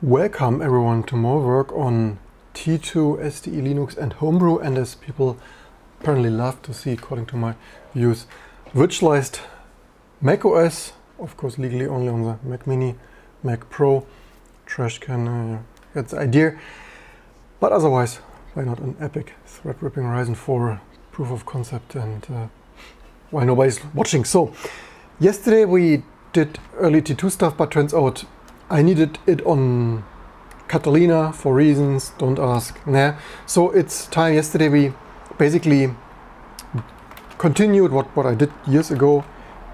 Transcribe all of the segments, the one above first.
Welcome everyone to more work on T2, SDE Linux and Homebrew, and as people apparently love to see according to my views, virtualized macOS, of course legally only on the Mac Mini, Mac Pro, trash can, get the idea, but otherwise why not an epic thread-ripping Ryzen 4 proof of concept, and why nobody's watching. So yesterday we did early T2 stuff, but turns out I needed it on Catalina for reasons, don't ask. Nah. So it's time. Yesterday we basically continued what I did years ago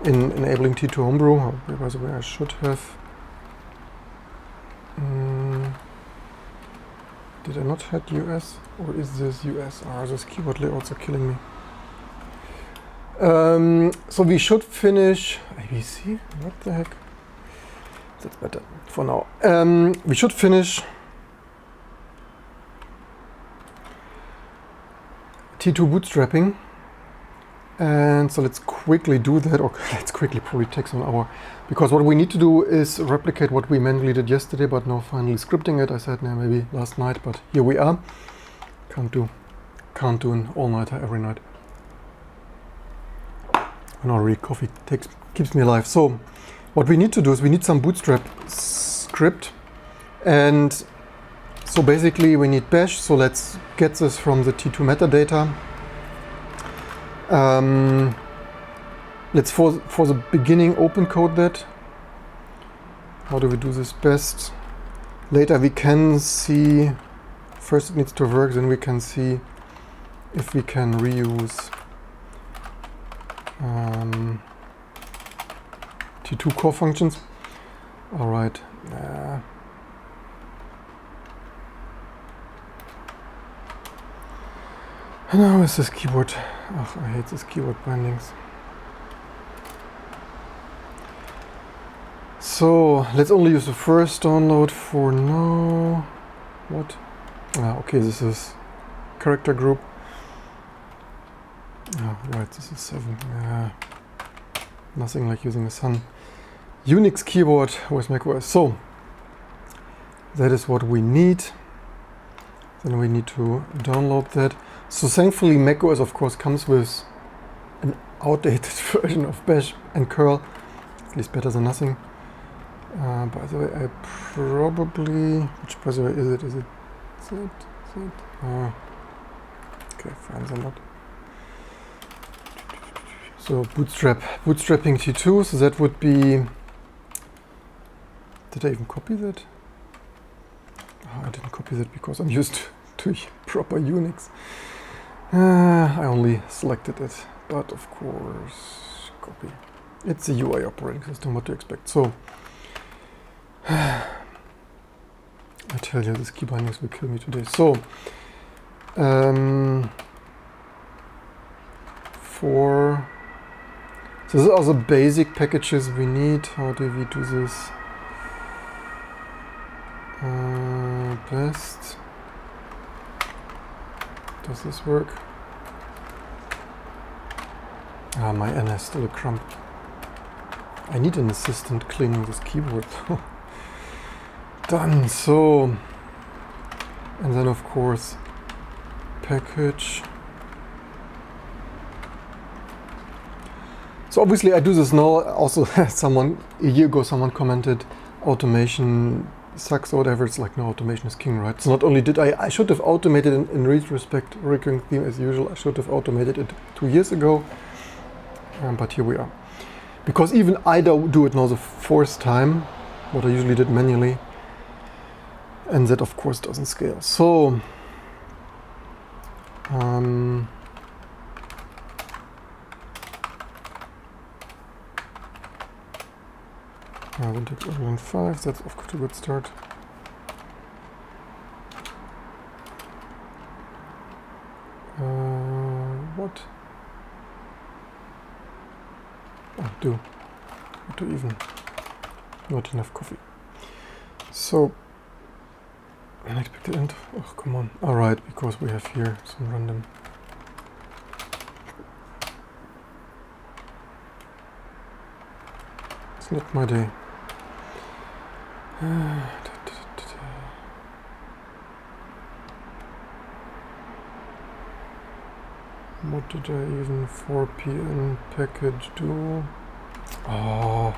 in enabling T2 Homebrew. Oh, by the way, I should have... did I not had US? Or is this US? This keyboard layout's are killing me. So we should finish... ABC? What the heck? That's better for now. We should finish T2 bootstrapping, and so let's quickly do that, or let's quickly, probably takes an hour, because what we need to do is replicate what we manually did yesterday, but now finally scripting it. I said nah, maybe last night, but here we are. Can't do an all-nighter every night. No, really, coffee keeps me alive. So what we need to do is we need some bootstrap script, and so basically we need bash. So let's get this from the T2 metadata. Let's for the beginning open code that. How do we do this best? Later we can see, first it needs to work, then we can see if we can reuse T2 core functions. All right. Now is this keyboard? Oh, I hate this keyboard bindings. So let's only use the first download for now. What? Okay, this is character group. Oh, right, this is 7. Nothing like using a Sun Unix keyboard with macOS. So that is what we need. Then we need to download that. So thankfully macOS of course comes with an outdated version of bash and curl, at least better than nothing. By the way, I probably, which by the way is it? Is it? Okay, fine, then not. So bootstrapping T2, so that would be, did I even copy that? Oh, I didn't copy that because I'm used to proper Unix. I only selected it, but of course, copy. It's a UI operating system, what to expect. So, I tell you, this key bindings will kill me today. So, so these are the basic packages we need. How do we do this? Best. Does this work? My N is still a crump. I need an assistant cleaning this keyboard. Done. So, and then of course, package. So obviously I do this now. Also, a year ago, someone commented automation sucks or whatever. It's like, no, automation is king, right? So not only did I should have automated in retrospect, recurring theme as usual. I should have automated it 2 years ago, but here we are. Because even I do it now the 4th time, what I usually did manually, and that of course doesn't scale. So Windows 11.5, that's of course a good start. What? Oh, do even not enough coffee. So unexpected end. Oh, come on. All right, because we have here some random. It's not my day. What did I even 4pn package do? Oh,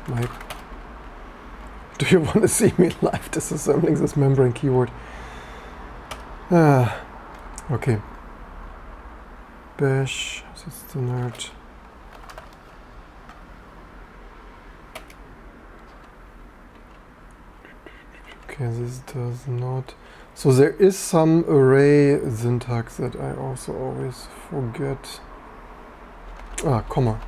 my. Do you want to see me live disassembling this membrane keyword? Okay. Bash, that's the nerd. Okay, this does not. So there is some array syntax that I also always forget. Comma.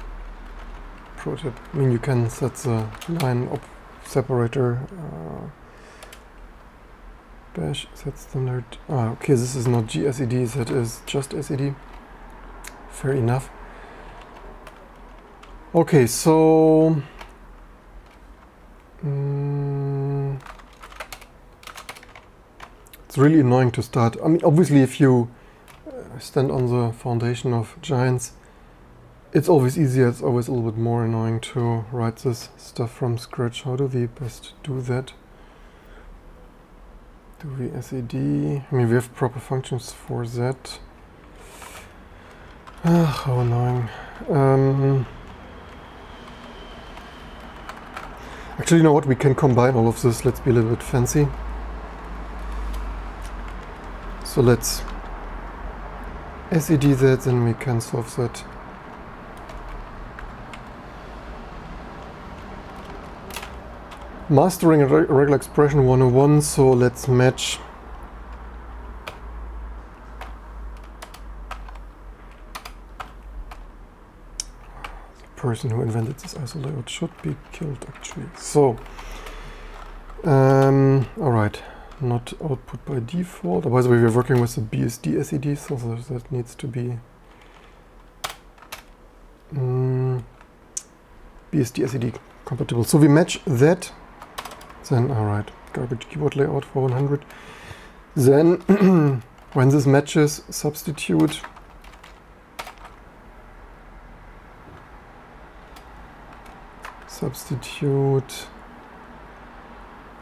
Pro tip. I mean, you can set the line up separator. Bash sets the nerd. Okay, this is not gsed, that is just sed. Fair enough. Okay, so it's really annoying to start. I mean, obviously, if you stand on the foundation of giants, it's always easier. It's always a little bit more annoying to write this stuff from scratch. How do we best do that? Do we sed? I mean, we have proper functions for that. How annoying. Actually, you know what? We can combine all of this. Let's be a little bit fancy. So let's sed that, then we can solve that. Mastering a regular expression 101, so let's match the person who invented this ISO layout should be killed actually. So, alright, not output by default. By the way, we're working with the BSD SED, so that needs to be BSD SED compatible. So we match that. Then, alright, garbage keyboard layout for 100. Then, when this matches, substitute.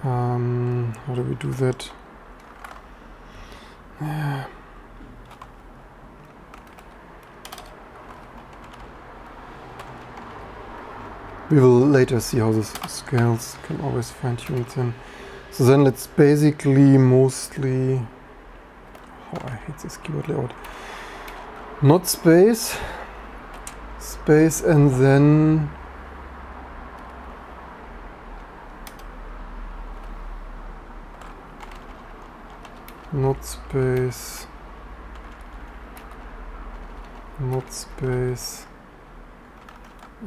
How do we do that? We will later see how this scales. Can always fine-tune it then. So then let's basically mostly. Oh, I hate this keyboard layout. Not space, and then not space,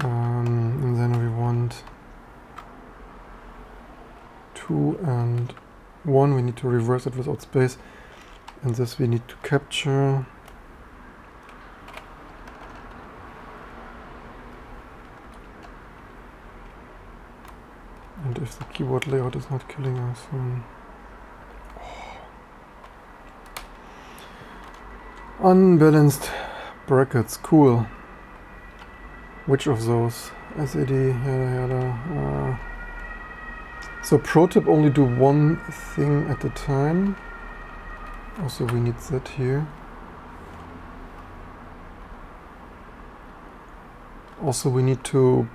and then we want 2 and 1. We need to reverse it without space, and this we need to capture. And if the keyboard layout is not killing us, then unbalanced brackets, cool. Which of those? SED, yada yada. So pro tip, only do one thing at a time. Also we need that here. Also we need to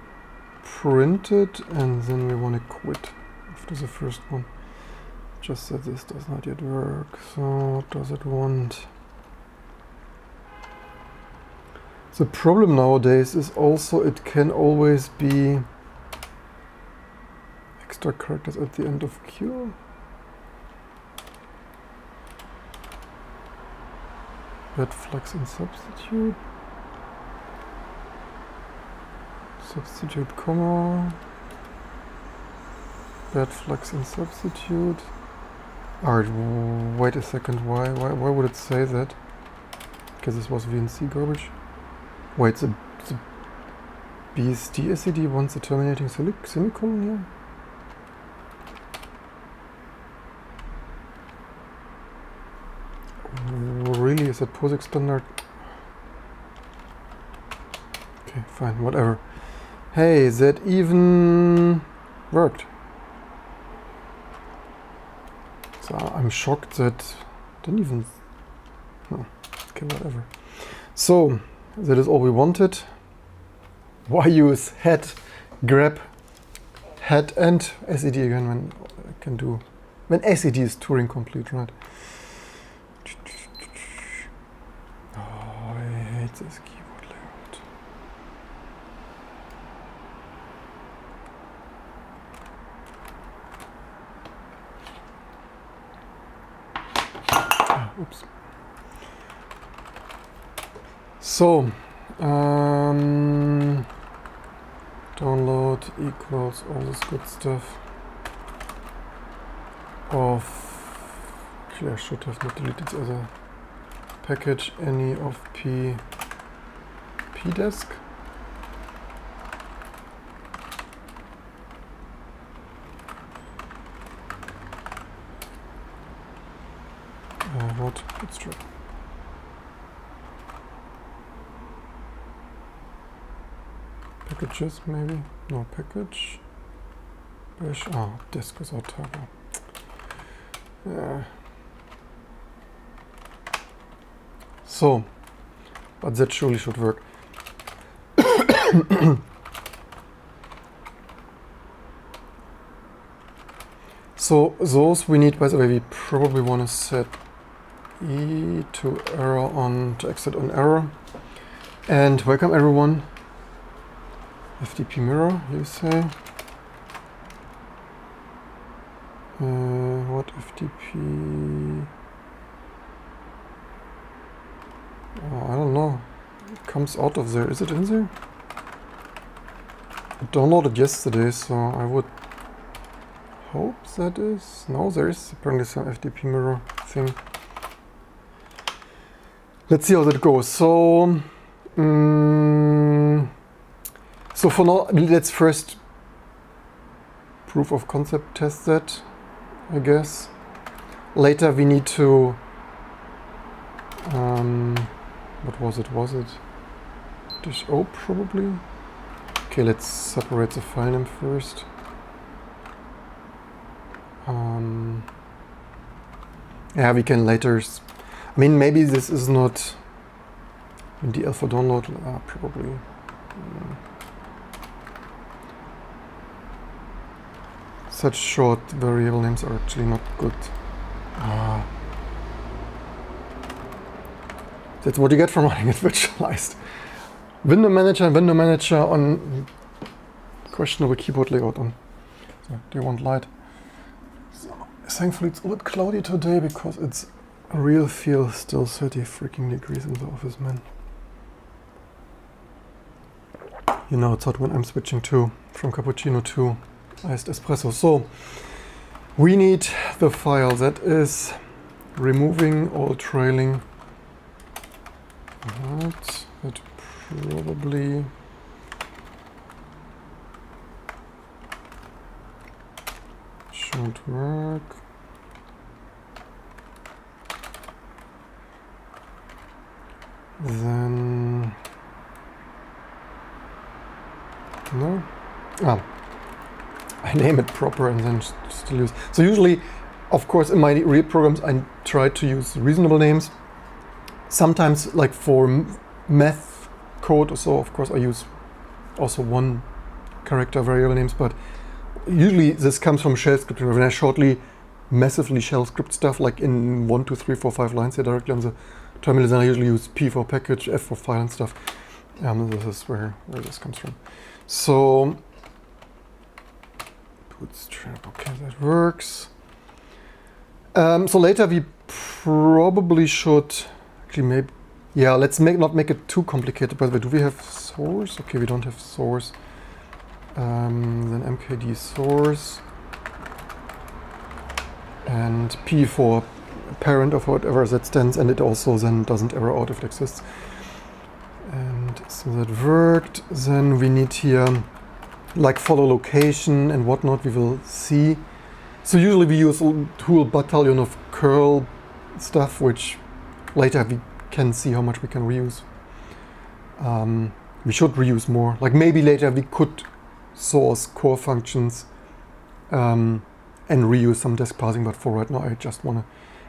print it, and then we want to quit after the first one. Just that this does not yet work. So what does it want? The problem nowadays is also it can always be extra characters at the end of Q. Red flux and substitute. Substitute comma. Bad flux and substitute. Alright, wait a second, why would it say that? Because this was VNC garbage. Wait, the BSD SED wants a terminating semicolon here? Really? Is that POSIX standard? Okay, fine, whatever. Hey, that even worked. So I'm shocked that didn't even. Oh, okay, whatever. So that is all we wanted. Why use head, grep, head and SED again when I can do, when SED is Turing complete, right? Oh, I hate this keyboard layout. Oops. So, download equals all this good stuff of, actually I should have not deleted this other package, any of pdesk. What? It's true. Packages maybe? No package. Bash. Ah, disk without turbo. So, but that surely should work. So those we need, by the way, we probably want to set E to error on, to exit on error. And welcome everyone. FTP mirror, you say? What FTP? Oh, I don't know. It comes out of there. Is it in there? I downloaded yesterday, so I would hope that is. No, there is apparently some FTP mirror thing. Let's see how that goes. So, so for now, let's first proof of concept test that, I guess. Later we need to, what was it? Was it dish O probably? Okay, let's separate the file name first. Yeah, we can later. I mean, maybe this is not in DL for download. Probably. Such short variable names are actually not good. That's what you get from running it virtualized. Window manager on questionable keyboard layout on. So, do you want light? So, thankfully it's a bit cloudy today because it's a real feel, still 30 freaking degrees in the office, man. You know it's hot when I'm switching from cappuccino to iced espresso. So we need the file that is removing all trailing. Right, that probably should work. Then no. I name it proper and then still use. So usually, of course, in my real programs, I try to use reasonable names. Sometimes, like for math code or so, of course, I use also one character variable names, but usually this comes from shell scripting. When I shortly, massively shell script stuff, like in 1, 2, 3, 4, 5 lines here directly on the terminal, then I usually use P for package, F for file and stuff. This is where this comes from. So, bootstrap, okay, that works. So later we probably should, actually maybe, yeah, let's not make it too complicated. By the way, do we have source? Okay, we don't have source. Then mkd source. And P for parent of whatever that stands, and it also then doesn't error out if it exists. And so that worked. Then we need here like follow location and whatnot, we will see. So usually we use a whole battalion of curl stuff, which later we can see how much we can reuse. We should reuse more. Like maybe later we could source core functions and reuse some desk parsing, but for right now I just want to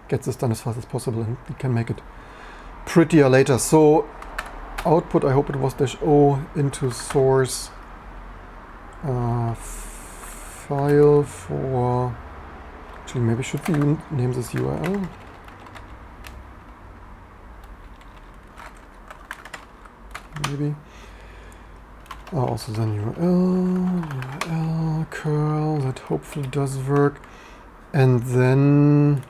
get this done as fast as possible and we can make it prettier later. So output, I hope it was -o into source file for, actually maybe should we name this URL? Maybe. Also then URL curl, that hopefully does work. And then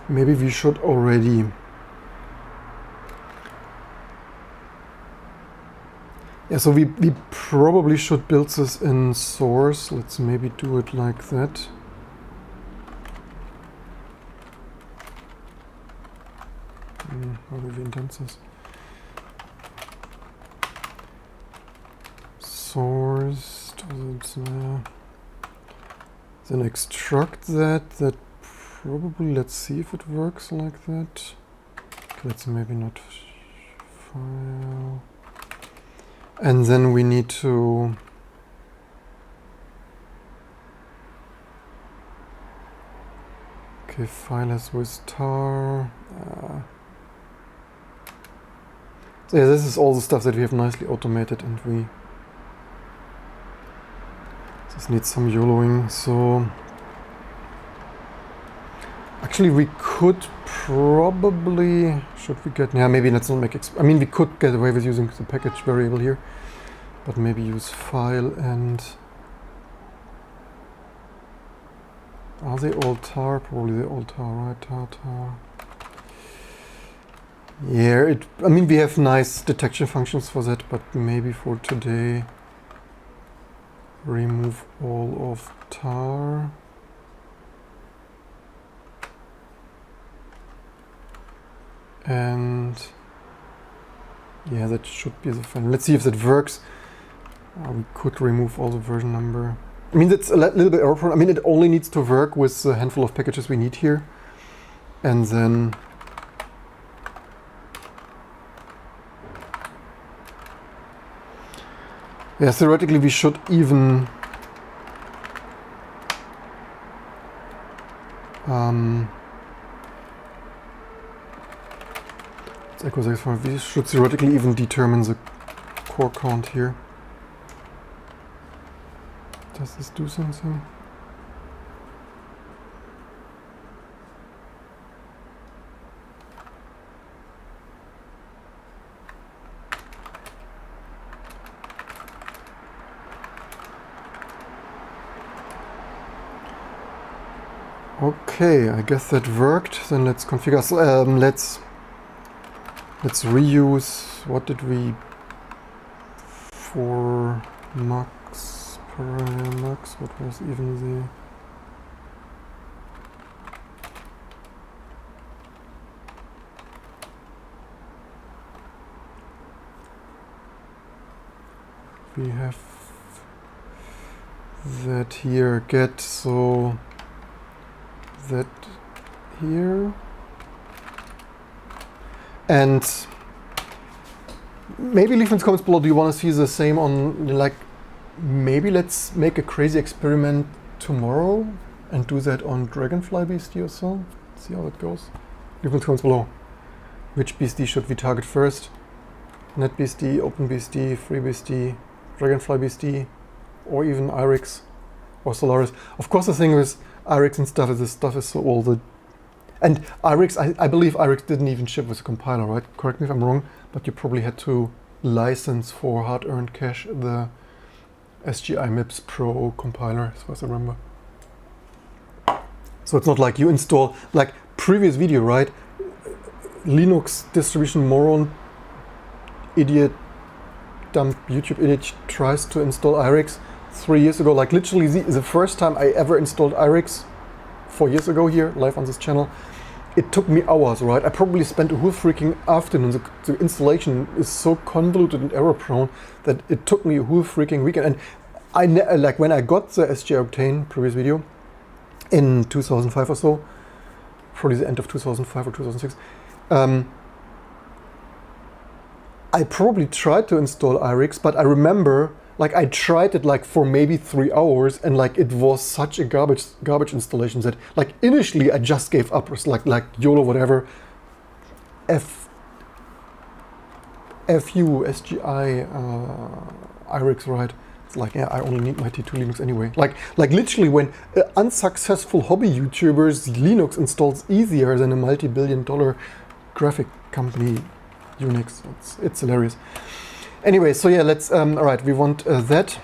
maybe we should already so we probably should build this in source. Let's maybe do it like that. How do we indent this? Source, then extract that probably, let's see if it works like that. Okay, let's maybe not file. And then we need to file as with tar. So yeah, this is all the stuff that we have nicely automated, and we just need some YOLOing. So actually we could probably, should we get, yeah, maybe let's not make, I mean we could get away with using the package variable here, but maybe use file and, are they all tar? Probably they're all tar, right? Tar. Yeah, I mean we have nice detection functions for that, but maybe for today remove all of tar. And yeah, that should be the file. Let's see if that works. We could remove all the version number. I mean, that's a little bit error. I mean, it only needs to work with the handful of packages we need here. And then yeah, theoretically we should even we should theoretically even determine the core count here. Does this do something? Okay, I guess that worked. Then let's configure. So, let's reuse, what did we, for max, perennial max, what was even the, we have that here, get, so that here. And maybe leave in the comments below, do you want to see the same on, like, maybe let's make a crazy experiment tomorrow and do that on Dragonfly BSD or so? See how it goes. Leave in the comments below. Which BSD should we target first? NetBSD, OpenBSD, FreeBSD, Dragonfly BSD, or even IRIX or Solaris. Of course, the thing with IRIX and stuff is this stuff is so old. And IRIX, I believe IRIX didn't even ship with a compiler, right? Correct me if I'm wrong, but you probably had to license for hard-earned cash the SGI MIPS Pro compiler, as far as I remember. So it's not like you install, like previous video, right? Linux distribution moron, idiot, dumb YouTube idiot tries to install IRIX 3 years ago. Like literally the first time I ever installed IRIX 4 years ago here, live on this channel. It took me hours, right? I probably spent a whole freaking afternoon. The installation is so convoluted and error prone that it took me a whole freaking weekend. And I like when I got the SGI Octane previous video in 2005 or so, probably the end of 2005 or 2006, I probably tried to install IRIX, but I remember like I tried it like for maybe 3 hours, and like it was such a garbage installation that like initially I just gave up. It was like YOLO whatever. FU SGI IRIX, right? It's like, yeah, I only need my T2 Linux anyway. Like literally when unsuccessful hobby YouTubers, Linux installs easier than a multi-billion-dollar graphic company Unix. It's hilarious. Anyway, so yeah, let's, all right, we want that.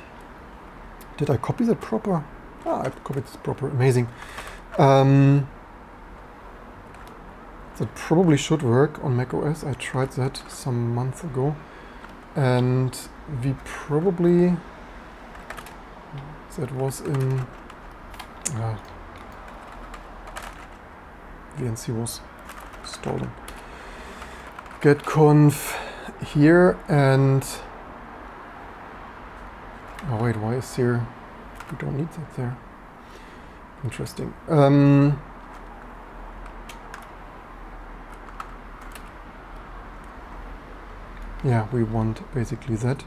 Did I copy that proper? Ah, I copied this proper, amazing. That probably should work on macOS. I tried that some months ago. And we probably, that was in, VNC was stolen. Getconf here, and, oh wait, why is there, we don't need that there. Interesting. Yeah, we want basically that.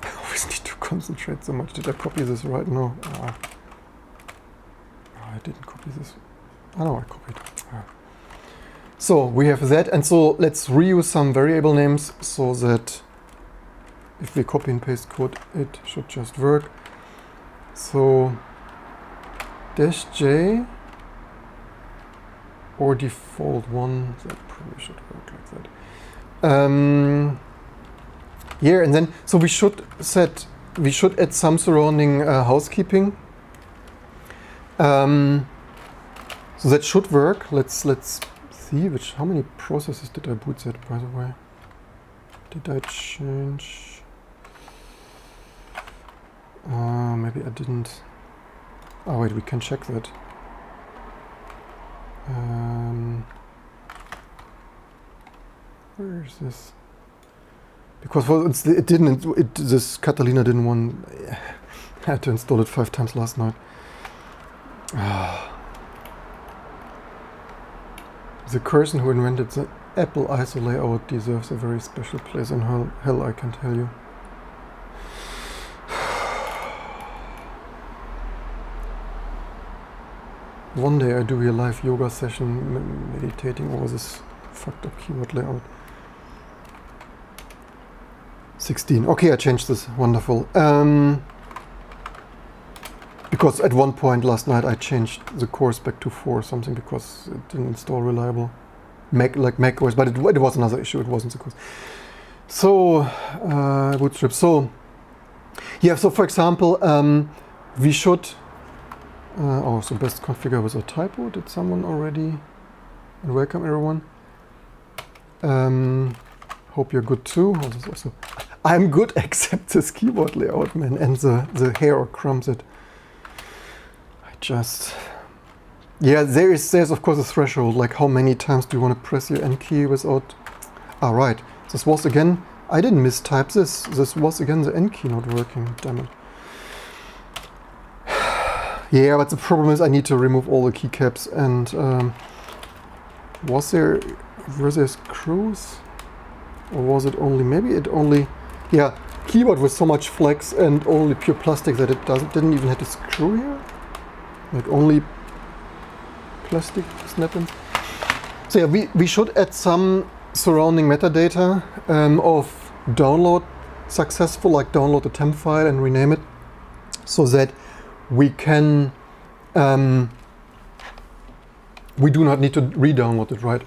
I always need to concentrate so much. Did I copy this right? No. Oh, I didn't copy this. Oh no, I copied. So we have that, and so let's reuse some variable names so that if we copy and paste code, it should just work. So -j or default one, that probably should work like that. Yeah, and then so we should add some surrounding housekeeping. So that should work. Let's see how many processes did I boot that, by the way? Did I change? Maybe I didn't. Oh wait, we can check that. Where is this? Because this Catalina didn't want. I had to install it 5 times last night. The person who invented the Apple ISO layout deserves a very special place in hell, I can tell you. One day I do a live yoga session meditating over this fucked up keyboard layout. 16. Okay, I changed this. Wonderful. Because at one point last night I changed the course back to 4 or something because it didn't install reliable macOS, but it was another issue. It wasn't the course. So Bootstrap. So yeah. So for example, we should. So best configure with a typo. Did someone already? And welcome everyone. Hope you're good too. Oh, this also, I'm good except this keyboard layout, man, and the hair or crumbs that. Yeah, there's of course a threshold, like how many times do you want to press your N key without. Ah, right. This was again. I didn't mistype this. This was again the N key not working. Damn it. Yeah, but the problem is I need to remove all the keycaps, and were there screws? Or was it only, maybe it only, yeah, keyboard with so much flex and only pure plastic that it didn't even have a screw here? Like only plastic snap-ins. So yeah, we should add some surrounding metadata of download successful, like download the temp file and rename it, so that we can, we do not need to re-download it, right?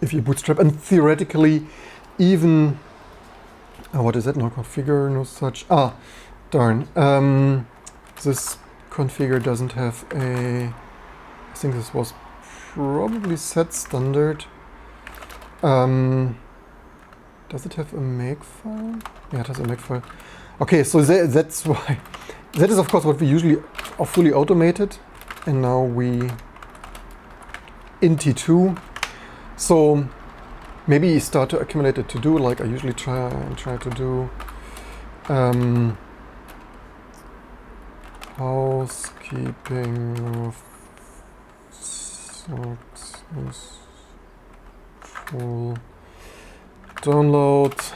If you bootstrap, and theoretically, even, what is that? No configure, no such. Ah, darn. This configure doesn't have a. I think this was probably set standard. Does it have a make file? Yeah, it has a make file. Okay, so that's why. That is, of course, what we usually are fully automated, and now we in T2. So maybe start to accumulate a to-do, like I usually try to do. Housekeeping of successful download.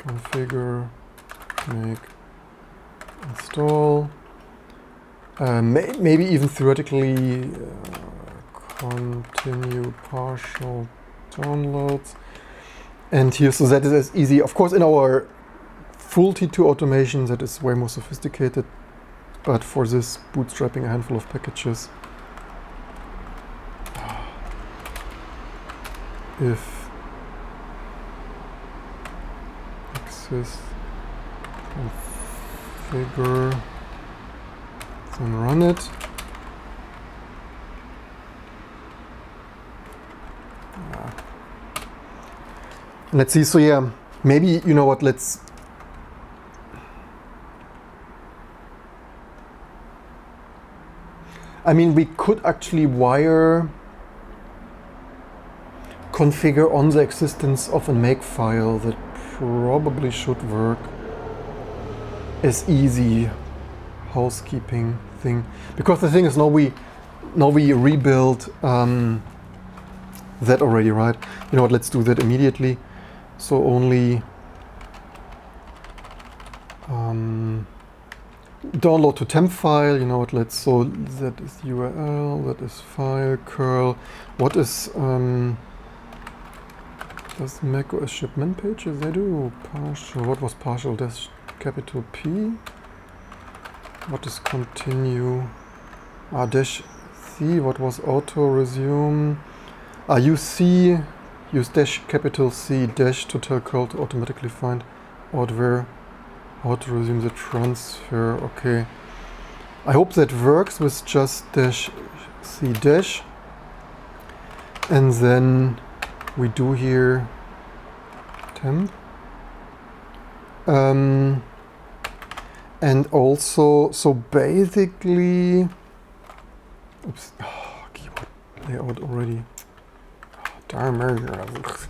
configure, make, install. Maybe even theoretically continue partial downloads. And here, so that is as easy. Of course, in our full T2 automation, that is way more sophisticated. But for this, bootstrapping a handful of packages, if exist configure, then run it. Let's see. So yeah, maybe, you know what, let's I mean, we could actually wire configure on the existence of a make file. That probably should work as easy housekeeping thing. Because the thing is, now we rebuild that already, right? You know what, let's do that immediately. So only download to temp file, you know what, let's, so that is URL, that is file, curl. What is, does macOS shipment pages, they do partial, what was partial, dash capital P. What is continue, dash C, what was auto resume, use C, use dash capital C dash to tell curl to automatically find out where how to resume the transfer. Okay, I hope that works with just dash C dash, and then we do here temp, and also, so basically, oops, keyboard layout already, damn it.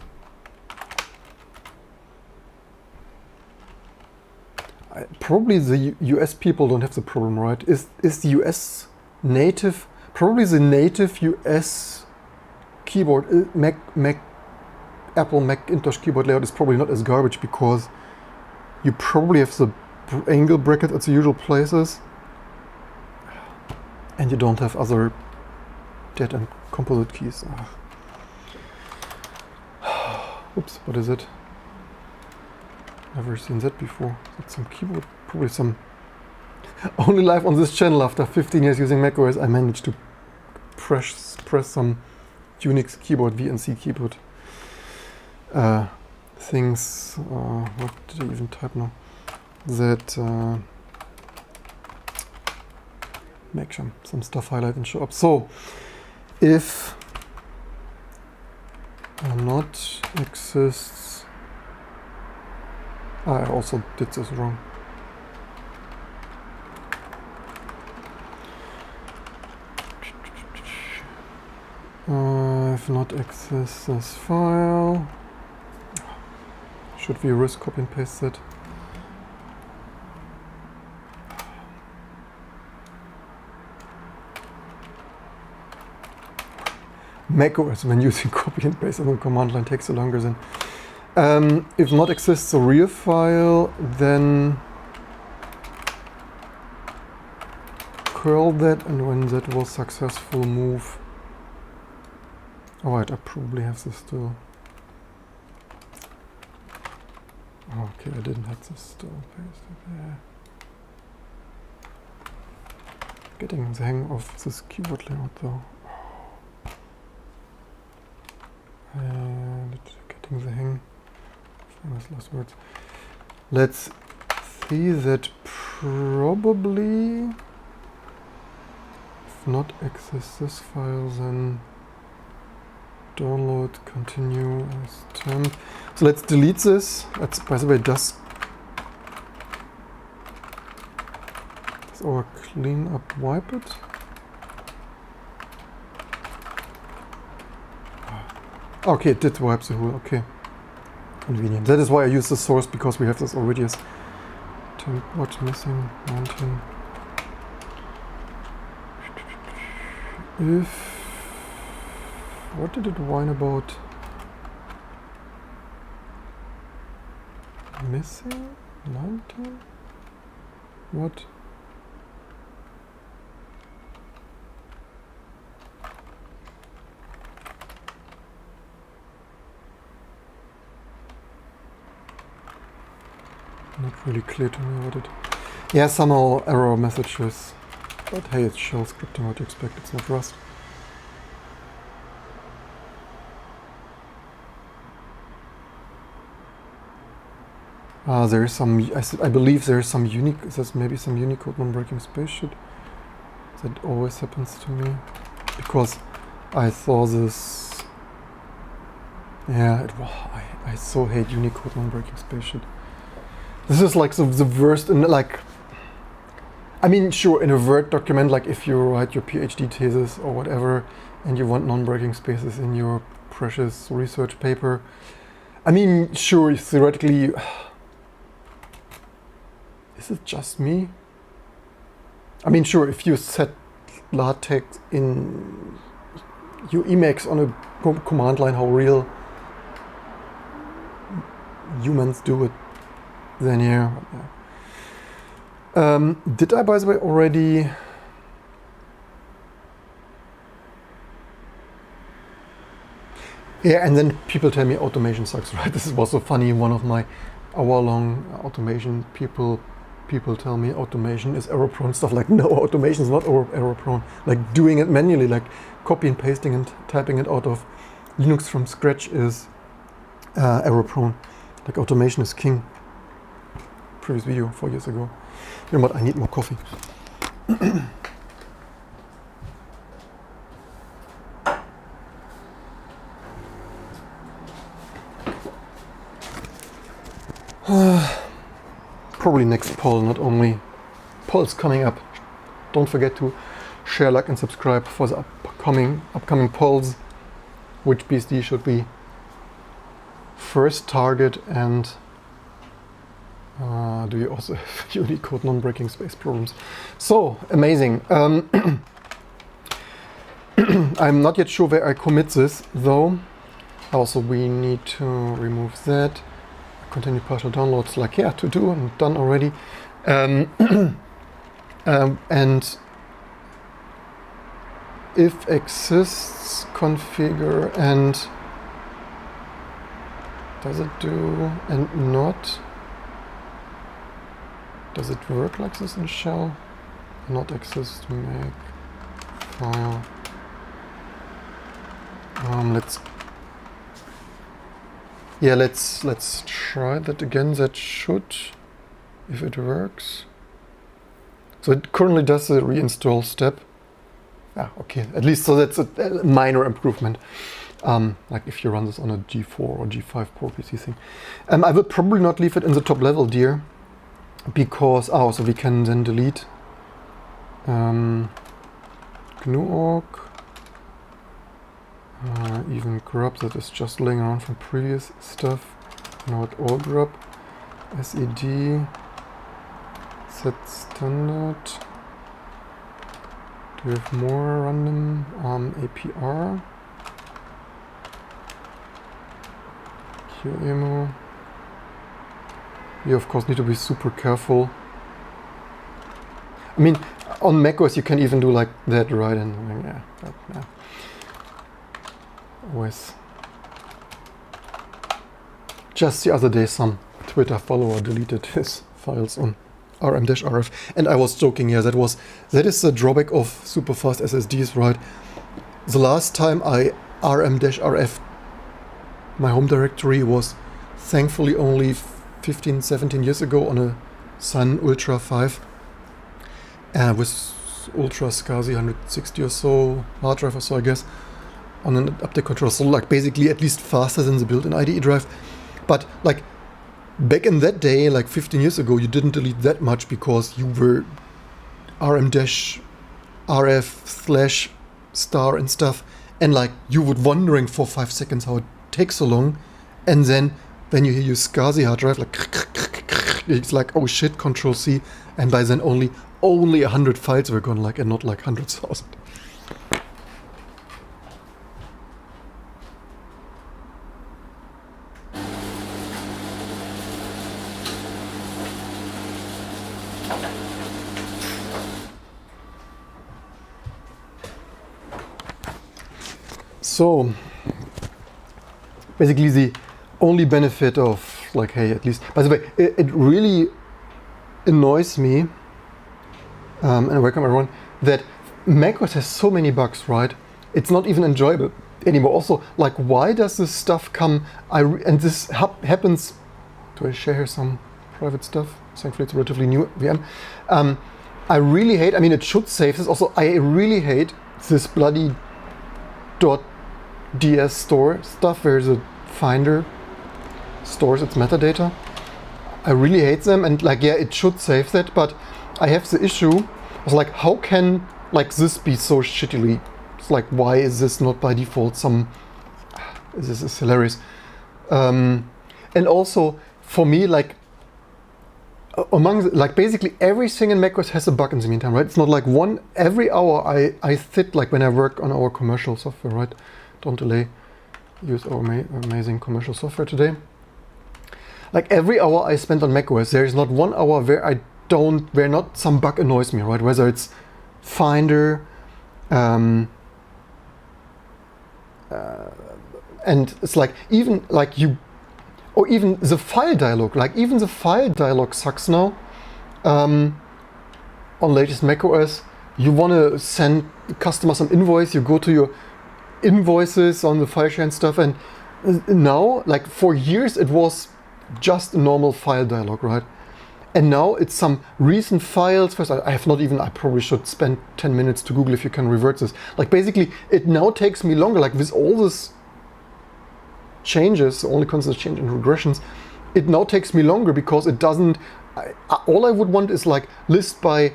Probably the US people don't have the problem, right? Is the US native, probably the native US keyboard, Apple Macintosh keyboard layout is probably not as garbage, because you probably have the angle bracket at the usual places, and you don't have other dead and composite keys. Oops, what is it? Never seen that before. That's some keyboard, probably some. Only live on this channel after 15 years using macOS, I managed to press some Unix keyboard, VNC keyboard things. What did I even type now? That make some stuff highlight and show up. So if not exists. I also did this wrong. If not access this file, should we risk copy and paste that? macOS, when using copy and paste on the command line, takes longer than. If not exists a real file, then curl that, and when that was successful, move. Alright, I probably have this still. Okay, I didn't have this still pasted there. Getting the hang of this keyboard layout though. And getting the hang. Famous last words. Let's see that probably, if not access this file, then download, continue as temp. So let's delete this. That's, by the way, does our cleanup wipe it? Okay, it did wipe the whole, okay. Convenient. That is why I use the source, because we have this already as temp. What's missing? 19. If, what did it whine about? missing? 19? What? Not really clear to me what it... Yeah, somehow error messages. But hey, it's shell scripting, what do you expect? It's not Rust. There is some, I believe there is some unique, there's maybe some Unicode non-breaking space shit. That always happens to me. Because I saw this, yeah, I so hate Unicode non-breaking space shit. This is like the worst, in like, I mean, sure, in a Word document, like if you write your PhD thesis or whatever, and you want non-breaking spaces in your precious research paper, I mean, sure, theoretically, is it just me? I mean, sure, if you set LaTeX in your Emacs on a command line, how real humans do it, then yeah. Did I, by the way, already... Yeah, and then people tell me automation sucks, right? This was so funny. One of my hour-long automation people tell me automation is error-prone. Stuff like, no, automation is not error-prone. Like doing it manually, like copy and pasting and typing it out of Linux from scratch is error-prone. Like automation is king. Previous video 4 years ago. You know what? I need more coffee. Probably next poll, not only polls coming up. Don't forget to share, like, and subscribe for the upcoming polls. Which BSD should be first target, and do you also have Unicode non-breaking space problems? So amazing. I'm not yet sure where I commit this though. Also, we need to remove that. Continue partial downloads, like, yeah, to do and done already. And if exists, configure, and does it do, and not? Does it work like this in shell? Not exist, make file. Let's try that again. That should, if it works. So it currently does the reinstall step. Ah, okay, at least so that's a minor improvement. Like if you run this on a G4 or G5 PowerPC thing. I will probably not leave it in the top level, dear, because so we can then delete GNU org. Even grub that is just laying around from previous stuff. Not all grub. SED. Set standard. Do we have more random APR? Qemu. You of course need to be super careful. I mean, on macOS you can even do like that, right? And yeah. Always. Just the other day some Twitter follower deleted his files on rm-rf, and I was joking, yeah, that is the drawback of super fast SSDs, right? The last time I rm-rf my home directory was thankfully only 15-17 years ago on a Sun Ultra 5 with Ultra SCSI 160 or so hard drive or so, I guess, on an update controller. So like basically at least faster than the built-in IDE drive. But like back in that day, like 15 years ago, you didn't delete that much because you were rm-rf/star and stuff, and like you would wondering for 5 seconds how it takes so long, and then when you hear your SCSI hard drive, like it's like, oh shit, Control C, and by then only 100 files were gone, like, and not like 100,000. So basically the only benefit of like, hey, at least, by the way, it really annoys me, and welcome everyone, that macOS has so many bugs, right? It's not even enjoyable anymore. Also, like, why does this stuff come, and this happens, do I share here some private stuff? Thankfully it's a relatively new VM. I really hate, I mean, it should save this. Also, I really hate this bloody .ds store stuff where the Finder stores its metadata. I really hate them, and like, yeah, it should save that, but I have the issue. I was like, how can like this be so shittily? It's like, why is this not by default some? This is hilarious. And also for me, like like basically everything in macOS has a bug in the meantime, right? It's not like one every hour I sit, like when I work on our commercial software, right? Don't delay. Use our amazing commercial software today. Like every hour I spend on macOS, there is not 1 hour where where not some bug annoys me, right? Whether it's Finder, and it's like even like or even the file dialog. Like even the file dialog sucks now. On latest macOS, you want to send the customer some invoice, you go to your invoices on the file share and stuff, and now, like for years, it was just a normal file dialog, right? And now it's some recent files. First, I have not even, I probably should spend 10 minutes to Google if you can revert this. Like basically, it now takes me longer, like with all this changes, only constant change and regressions, it now takes me longer because it doesn't, all I would want is like list by,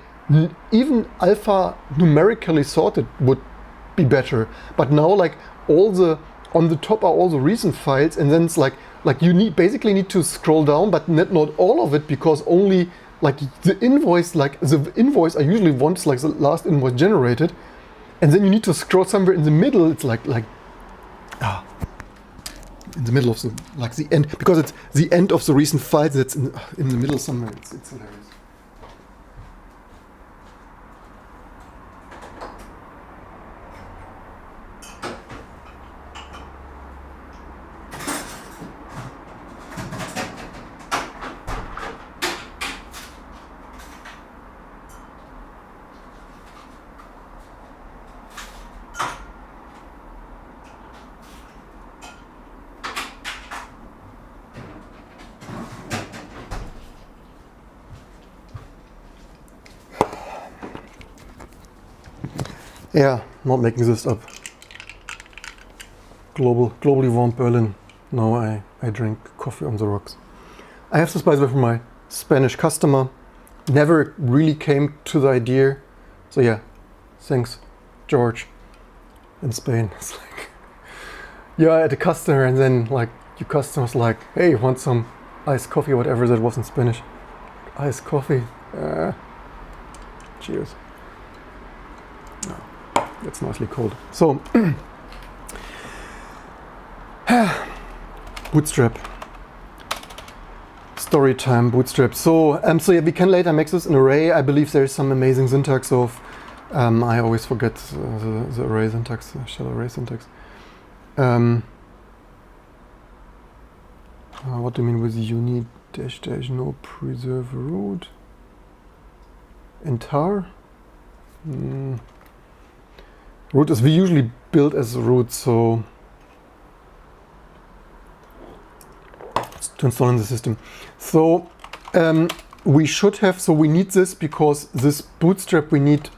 even alpha numerically sorted would be better. But now like all the, on the top are all the recent files, and then it's like you basically need to scroll down, but not all of it, because only like the invoice I usually want is like the last invoice generated, and then you need to scroll somewhere in the middle. It's like in the middle of the, like the end, because it's the end of the recent files that's in the middle somewhere. It's hilarious. Yeah, not making this up. Globally warm Berlin. Now I drink coffee on the rocks. I have this, by the way, from my Spanish customer. Never really came to the idea. So yeah, thanks, George, in Spain. It's like, you're at a customer, and then like your customer's like, hey, you want some iced coffee, whatever that was in Spanish. Iced coffee. Cheers. It's nicely cold. So, Bootstrap. Story time, Bootstrap. So yeah, we can later make this an array. I believe there is some amazing syntax of, I always forget the array syntax, shell array syntax. What do you mean with uni -- no preserve root? Entire? Root is, we usually build as a root, so to install in the system. So we should have, so we need this because this Bootstrap, we need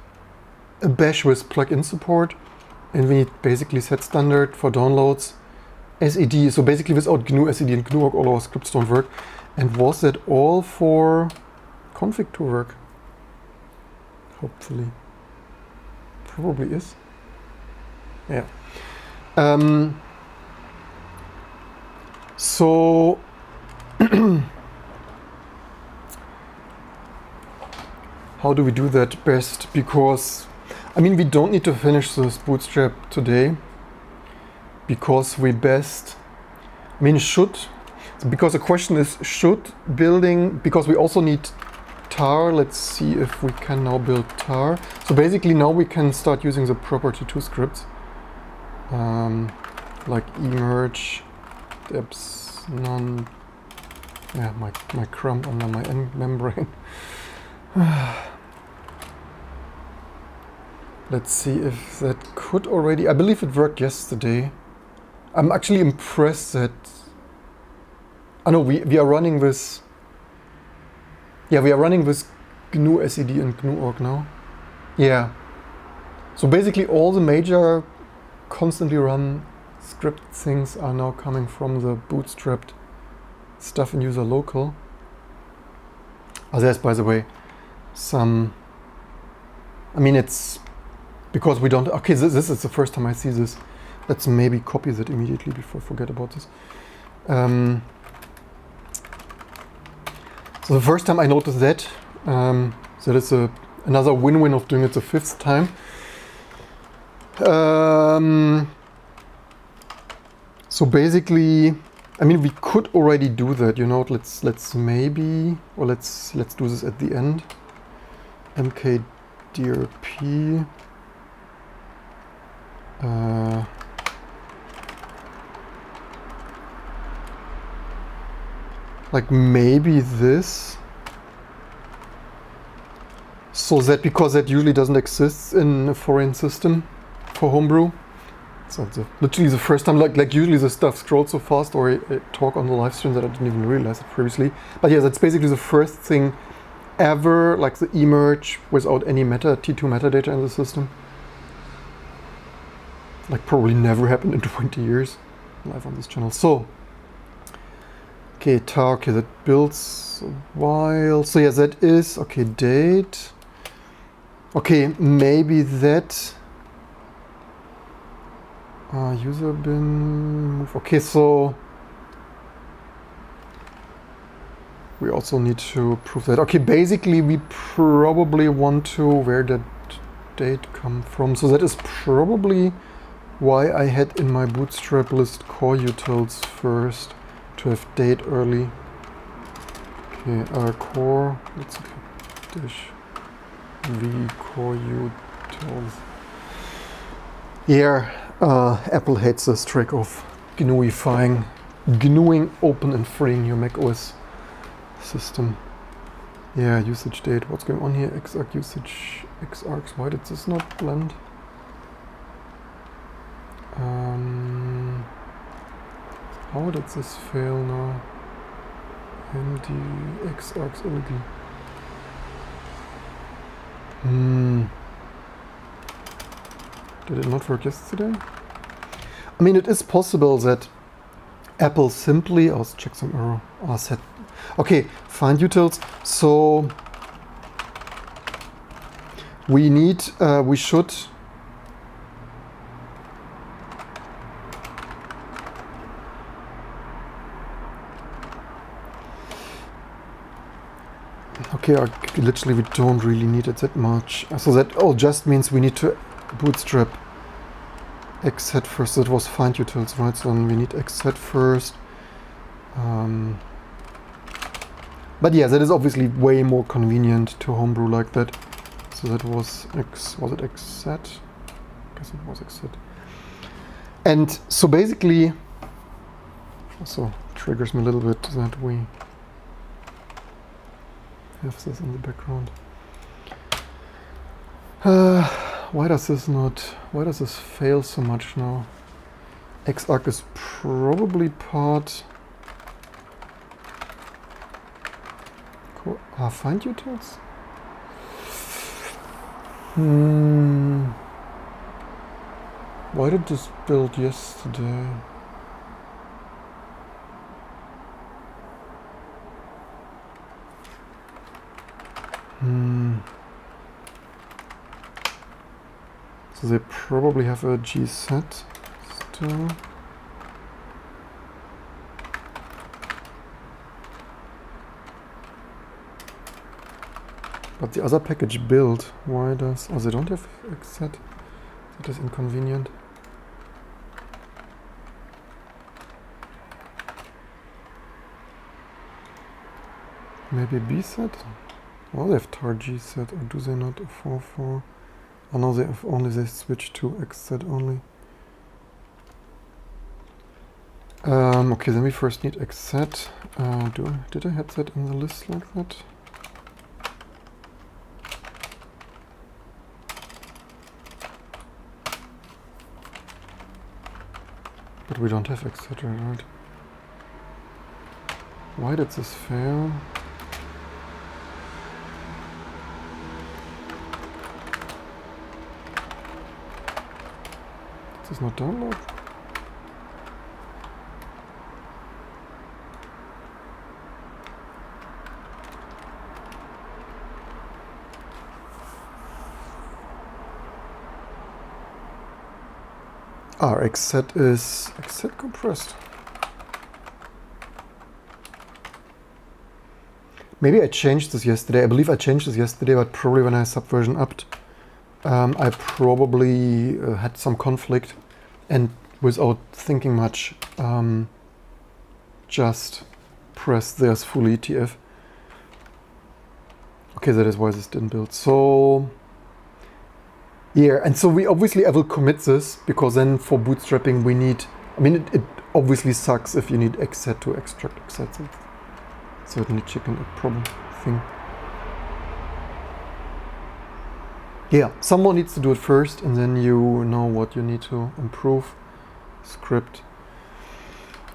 a bash with plugin support, and we need basically set standard for downloads, SED. So basically without GNU, SED and GNU all our scripts don't work. And was that all for config to work? Hopefully. Probably is. Yeah. So how do we do that best? Because I mean, we don't need to finish this Bootstrap today, because we best, I mean, should, because the question is, should building, because we also need tar. Let's see if we can now build tar. So basically now we can start using the property2 scripts. Like emerge, depth, none. Yeah, my crumb under my end membrane. Let's see if that could already. I believe it worked yesterday. I'm actually impressed that. I know we are running with. Yeah, we are running with GNU SED and GNU org now. Yeah. So basically all the major constantly run script things are now coming from the bootstrapped stuff in user local. There's, by the way, some. I mean, it's because we don't. Okay, this is the first time I see this. Let's maybe copy that immediately before I forget about this. So the first time I noticed that, that is another win-win of doing it the fifth time. So basically, I mean, we could already do that, you know. Let's maybe, or let's do this at the end. mkdrp. Like maybe this, so that because that usually doesn't exist in a foreign system for Homebrew. So it's literally the first time, like usually the stuff scrolls so fast, or I talk on the live stream that I didn't even realize it previously. But yeah, that's basically the first thing ever, like the emerge without any T2 metadata in the system. Like probably never happened in 20 years live on this channel. So. Okay, tar, okay, that builds a while. So yeah, that is, okay, date. Okay, maybe that. User bin move. Okay, so we also need to prove that. Okay, basically we probably want to, where did date come from? So that is probably why I had in my bootstrap list core utils first. To have date early. Okay, core, let's see, dash v core utils. Yeah, Apple hates this trick of GNUing open and freeing your macOS system. Yeah, usage date, what's going on here? Xarg usage, Xargs, why did this not blend? How did this fail now? MD Xargs illegal. Did it not work yesterday? I mean, it is possible that Apple simply. Let's check some error. Set. Okay, find utils. So we need. We should. Okay, literally we don't really need it that much. So that all just means we need to bootstrap xset first. That was find utils, right? So then we need xset first. But yeah, that is obviously way more convenient to homebrew like that. So that was was it xset? I guess it was xset. And so basically, also triggers me a little bit that we have this in the background. Why does this fail so much now? Xarg is probably part. Find utils? Why did this build yesterday? So they probably have a gset still. But the other package build, why does... Oh, they don't have xset? That is inconvenient. Maybe bset? Oh, they have tar G set, or do they not? 4.4. Oh no, they have only, they switch to X set only. Okay, then we first need X set. Did I have that in the list like that? But we don't have X set, right? Why did this fail? This is not download. X set is X set compressed. Maybe I changed this yesterday. I believe I changed this yesterday, but probably when I subversion upped, I probably had some conflict, and without thinking much, just pressed this full ETF. Okay, that is why this didn't build. So yeah, and so I will commit this, because then for bootstrapping we need, I mean, it obviously sucks if you need xset to extract xset. So it's certainly chicken egg problem thing. Yeah, someone needs to do it first, and then you know what you need to improve. Script,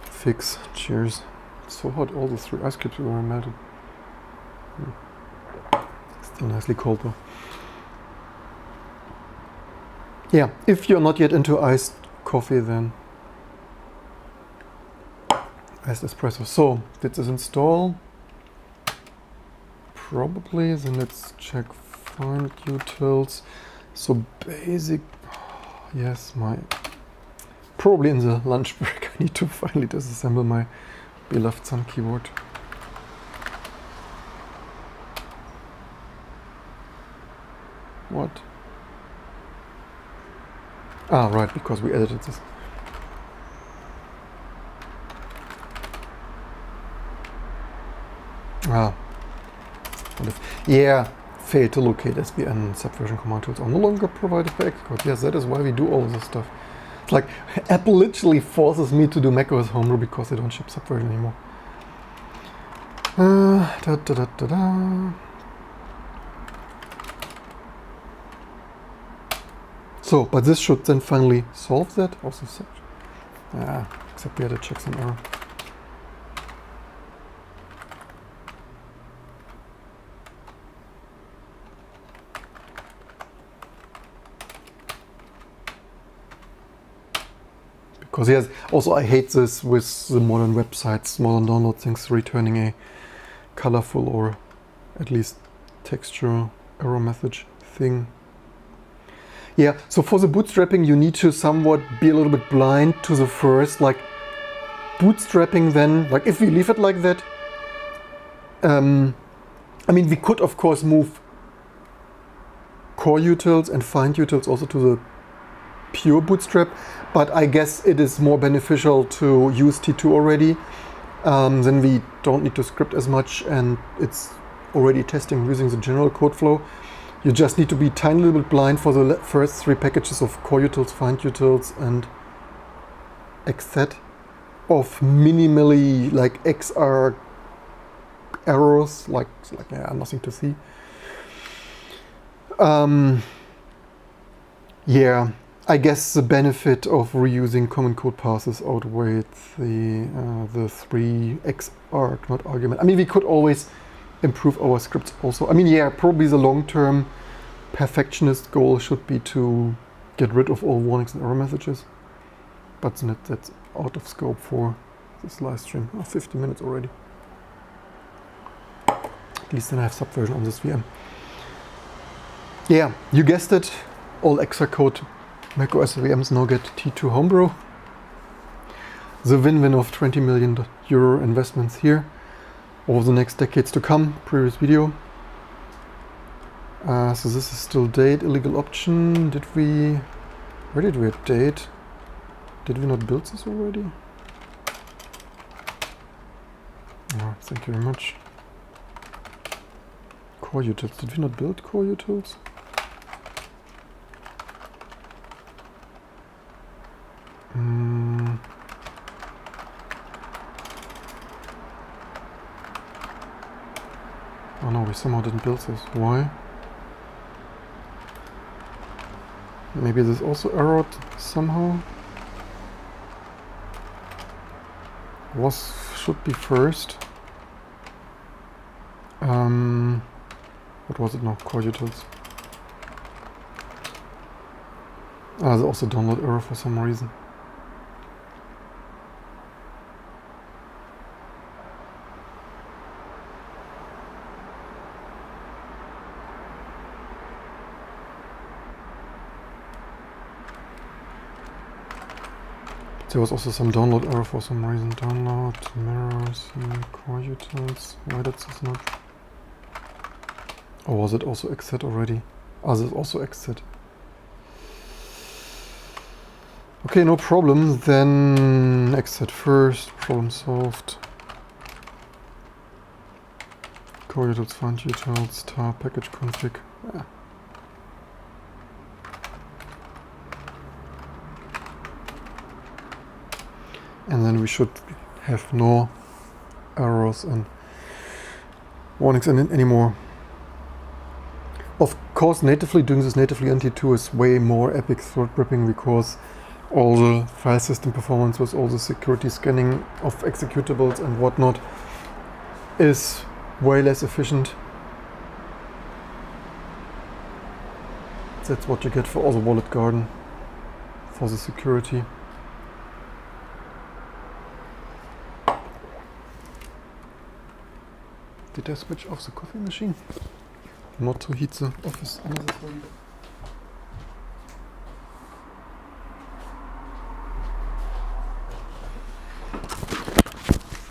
fix, cheers. It's so hot, all the 3 ice cubes were melted. Still nicely cold though. Yeah, if you're not yet into iced coffee, then iced espresso. So, did this install? Probably. Then let's check find utils. So basic, yes, probably in the lunch break I need to finally disassemble my beloved Sun keyboard. What? Ah, right, because we edited this. Ah. Yeah, failed to locate SVN subversion command tools are no longer provided by Xcode. Yes, that is why we do all of this stuff. It's like Apple literally forces me to do macOS Homebrew because they don't ship subversion anymore. So, but this should then finally solve that. Also, except we had to check some error. Because yes, also I hate this with the modern websites, modern download things, returning a colorful or at least texture error message thing. Yeah, so for the bootstrapping you need to somewhat be a little bit blind to the first, like bootstrapping then, like if we leave it like that, I mean we could of course move core utils and find utils also to the pure bootstrap, but I guess it is more beneficial to use T2 already. Then we don't need to script as much, and it's already testing using the general code flow. You just need to be a tiny little bit blind for the first 3 packages of core utils, find utils, and xset of minimally like XR errors, like yeah, nothing to see. Yeah. I guess the benefit of reusing common code passes outweighed the 3 XArg, not argument. I mean, we could always improve our scripts also. I mean, yeah, probably the long-term perfectionist goal should be to get rid of all warnings and error messages. But that's out of scope for this live stream. 50 minutes already. At least then I have subversion on this VM. Yeah, you guessed it. All extra code macOS VMs now get T2 Homebrew. The win-win of €20 million investments here over the next decades to come. Previous video. So this is still date, illegal option. Where did we date? Did we not build this already? Oh, thank you very much. Core utils. Did we not build core utils? Oh no, we somehow didn't build this. Why? Maybe this also errored somehow. Should be first. What was it now? Core utils. There's also download error for some reason. There was also some download error for some reason. Download, mirrors, core utils. Why did this not? Or was it also exit already? This is also exit. Okay, no problem. Then exit first. Problem solved. Core utils, find utils, tar package config. Yeah. And then we should have no errors and warnings anymore. Of course, natively doing this natively in T2 is way more epic thread ripping because all the file system performance with all the security scanning of executables and whatnot is way less efficient. That's what you get for all the wallet garden for the security. Did I switch off the coffee machine? Not to heat the office unnecessarily.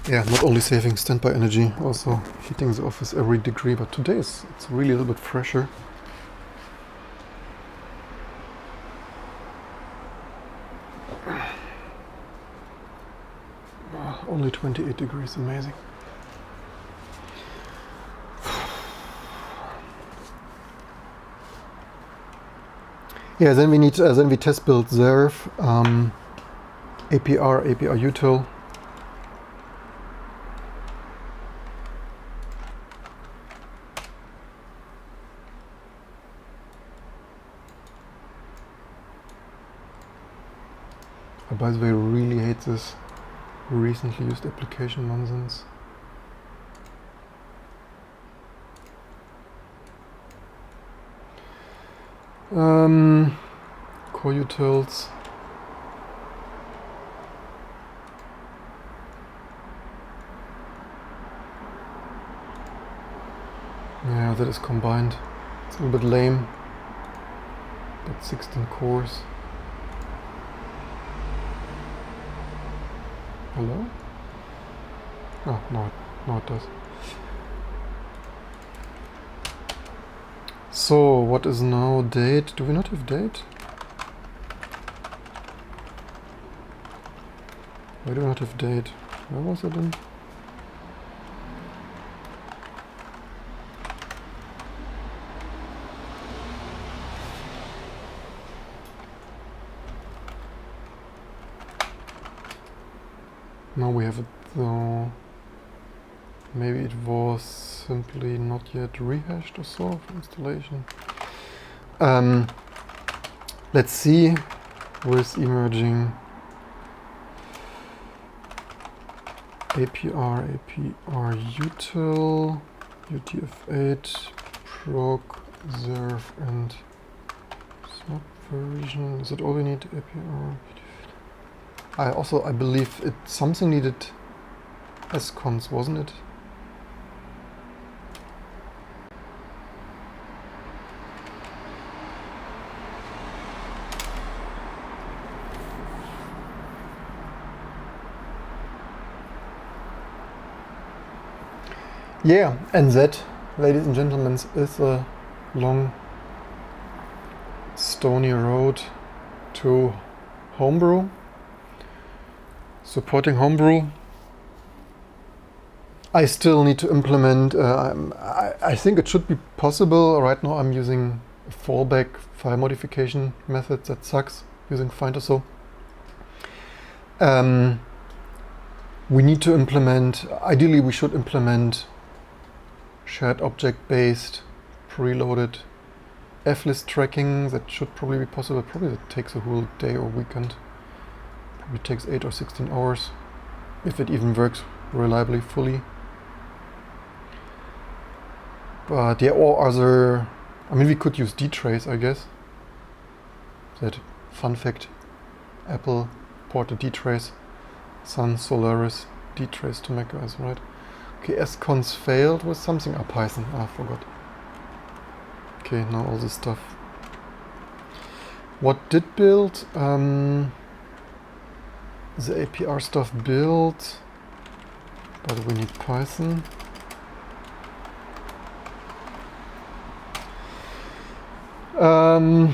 Yeah, not only saving standby energy, also heating the office every degree, but today it's really a little bit fresher. Only 28 degrees, amazing. Yeah, then we need then we test build Zerv, APR util. I, by the way, really hate this recently used application nonsense. Core utils. Yeah, that is combined. It's a little bit lame. But 16 cores. Hello? Oh, no it does. So, what is now date? Do we not have date? Why do we not have date? Where was it then? Now we have it though. Maybe it was simply not yet rehashed or so for installation. Let's see with emerging APR util, UTF-8, proc, zerv, and subversion. Is that all we need? APR. I believe something needed scons, wasn't it? Yeah, and that, ladies and gentlemen, is a long, stony road to Homebrew. Supporting Homebrew. I still need to implement, I think it should be possible. Right now I'm using a fallback file modification method that sucks, using find or so. We need to implement, ideally we should implement shared object-based, preloaded flist tracking. That should probably be possible. Probably that takes a whole day or weekend. Probably takes 8 or 16 hours, if it even works reliably fully. But yeah, or other, I mean, we could use dtrace, I guess. That fun fact, Apple ported dtrace, Sun, Solaris, dtrace to macOS, right? Okay, scons failed with something. Python, I forgot. Okay, now all this stuff. What did build? The APR stuff built, but we need Python.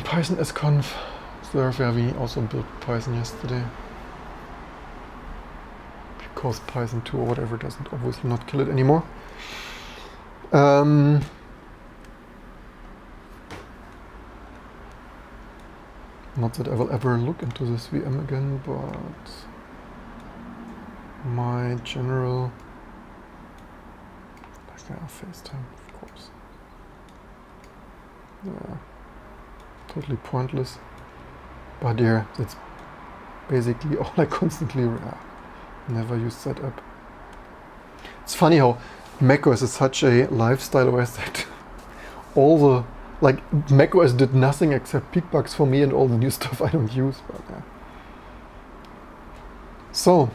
Python sconf serve, yeah, we also built Python yesterday. Because Python 2 or whatever doesn't obviously not kill it anymore. Not that I will ever look into this VM again, but my general, FaceTime, of course. Yeah, totally pointless. But yeah, that's basically all I constantly never use that app. It's funny how macOS is such a lifestyle OS that all the, like, macOS did nothing except peak bugs for me and all the new stuff I don't use. But yeah. So,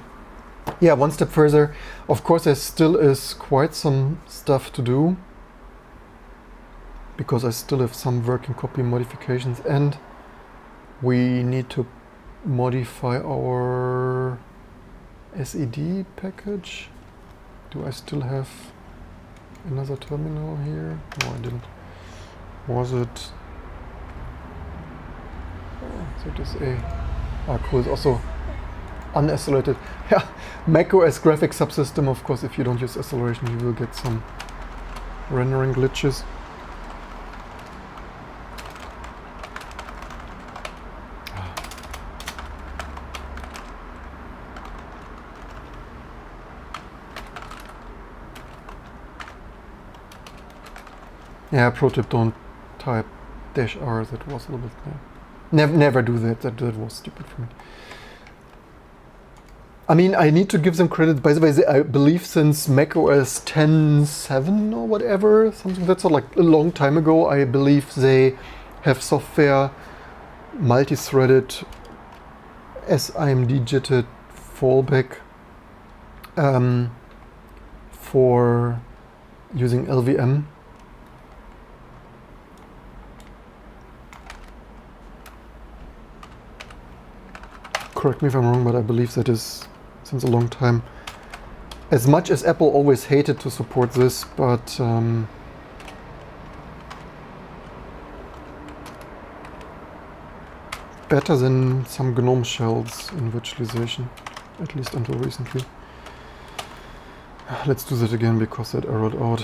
yeah, one step further. Of course, there still is quite some stuff to do, because I still have some working copy modifications, and we need to modify our SED package. Do I still have another terminal here? No, I didn't. Was it? Oh, that is cool. It's also unaccelerated. Yeah, macOS graphics subsystem. Of course, if you don't use acceleration, you will get some rendering glitches. Yeah, pro tip, don't type -r, that was a little bit, never do that, that was stupid for me. I mean, I need to give them credit, by the way, I believe since macOS 10.7 or whatever, something that's like a long time ago, I believe they have software multi-threaded SIMD jitted fallback for using LVM. Correct me if I'm wrong, but I believe that is since a long time. As much as Apple always hated to support this, but better than some GNOME shells in virtualization, at least until recently. Let's do that again because that errored out.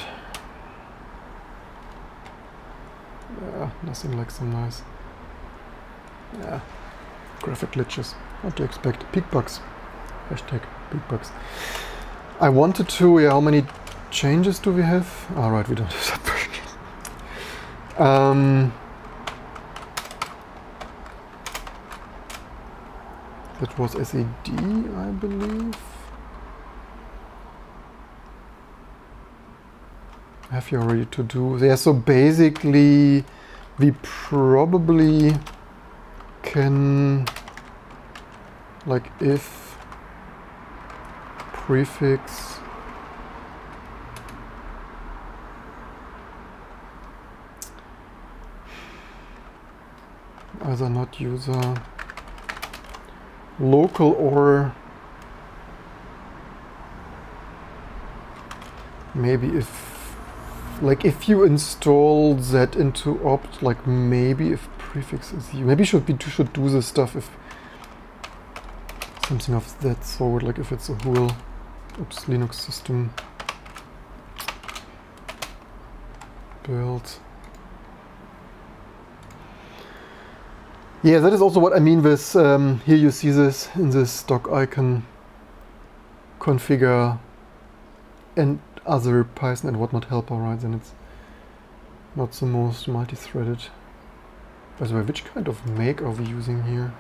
Yeah, nothing like some nice. Yeah, graphic glitches. What do you expect? Peak bugs. Hashtag peak bugs. I wanted to, yeah, how many changes do we have? Alright, we don't have that version. That was SED, I believe. Have you already to do there? So basically, we probably can, like, if prefix either not user local or maybe if, like, if you install that into opt, like maybe if prefix is you, maybe should do this stuff if something of that sort, like if it's a whole Linux system build. Yeah, that is also what I mean with, here you see this in this dock icon, configure and other Python and whatnot helper, right? Then it's not the most multi-threaded. By the way, which kind of make are we using here?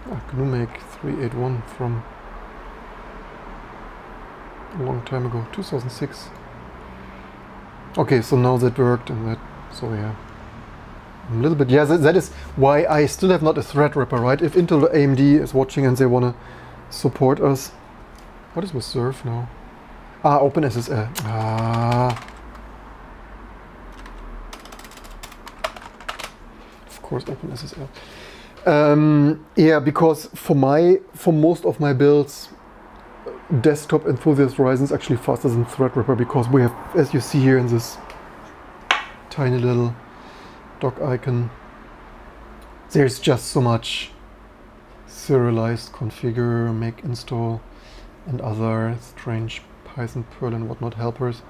Qemu make 381 from a long time ago, 2006. Okay, so now that worked and that, so yeah. A little bit, yeah, that is why I still have not a Threadripper, right? If Intel or AMD is watching and they want to support us. What is with Surf now? OpenSSL. Of course, OpenSSL. Yeah, because for most of my builds, desktop enthusiast Ryzen is actually faster than Threadripper, because we have, as you see here in this tiny little dock icon, there's just so much serialized configure, make, install, and other strange Python, Perl, and whatnot helpers.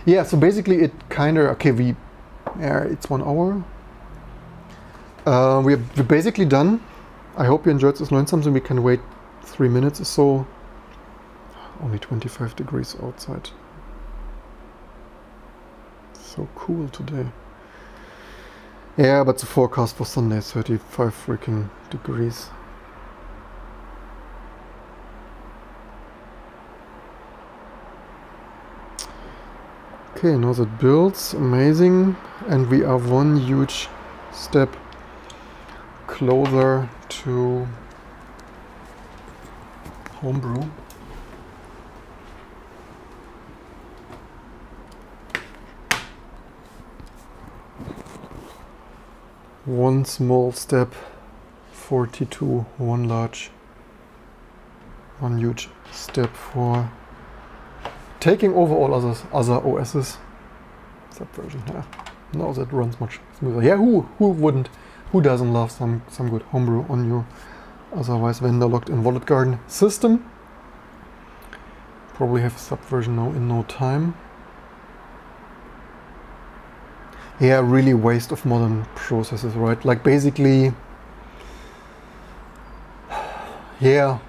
Yeah, so basically it kind of, okay, it's 1 hour. We're basically done. I hope you enjoyed this, learned something. We can wait 3 minutes or so. Only 25 degrees outside. So cool today. Yeah, but the forecast for Sunday is 35 freaking degrees. Okay, now that builds, amazing, and we are one huge step closer to Homebrew. One small step for T2, one huge step for taking over all other OSs. Subversion, yeah. Now that runs much smoother. Yeah, who wouldn't? Who doesn't love some good Homebrew on your otherwise vendor locked in Wallet Garden system? Probably have Subversion now in no time. Yeah, really waste of modern processes, right? Like basically, yeah.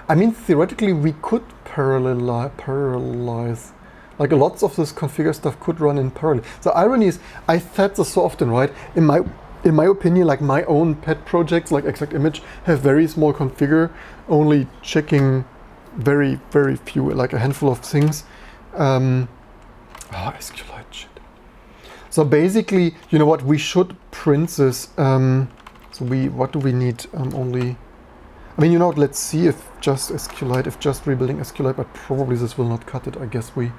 I mean, theoretically we could parallelize. Like lots of this configure stuff could run in parallel. The irony is, I said this so often, right? In my opinion, like my own pet projects, like Exact Image, have very small configure, only checking very, very few, like a handful of things. SQLite shit. So basically, you know what? We should print this. What do we need? Only. I mean, you know what? Let's see if just SQLite, if just rebuilding SQLite, but probably this will not cut it. I guess we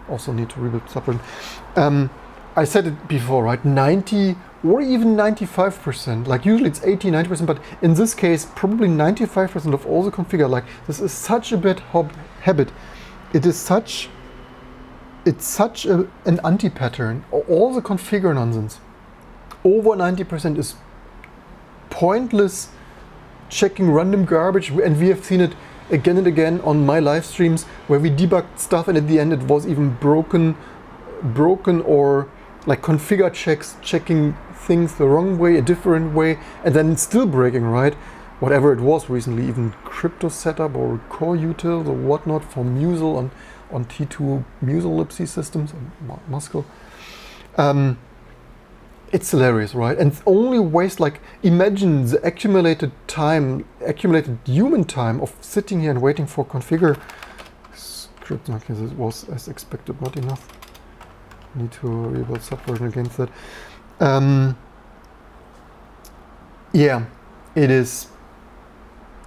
also need to rebuild Subversion. I said it before, right? 90 or even 95%. Like usually it's 80, 90%, but in this case, probably 95% of all the configure. Like this is such a bad habit. It's such an anti-pattern. All the configure nonsense. Over 90% is pointless checking random garbage, and we have seen it again and again on my live streams where we debugged stuff and at the end it was even broken or like configure checks, checking things the wrong way, a different way, and then it's still breaking, right? Whatever it was recently, even crypto setup or core util or whatnot for Musel on T2 Musel libc systems, Muscle. It's hilarious, right? And it's only waste, like, imagine the accumulated human time of sitting here and waiting for configure script. Okay, this was as expected, not enough. Need to rebuild Subversion against that. Yeah, it is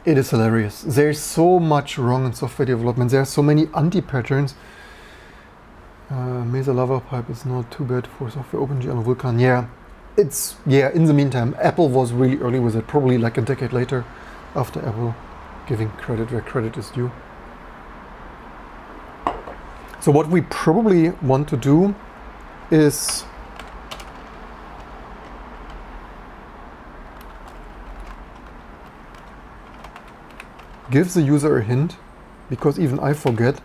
hilarious. There's so much wrong in software development. There are so many anti-patterns. Mesa Lava Pipe is not too bad for software. OpenGL and Vulkan. Yeah, in the meantime, Apple was really early with it, probably like a decade later after Apple, giving credit where credit is due. So what we probably want to do is give the user a hint, because even I forget.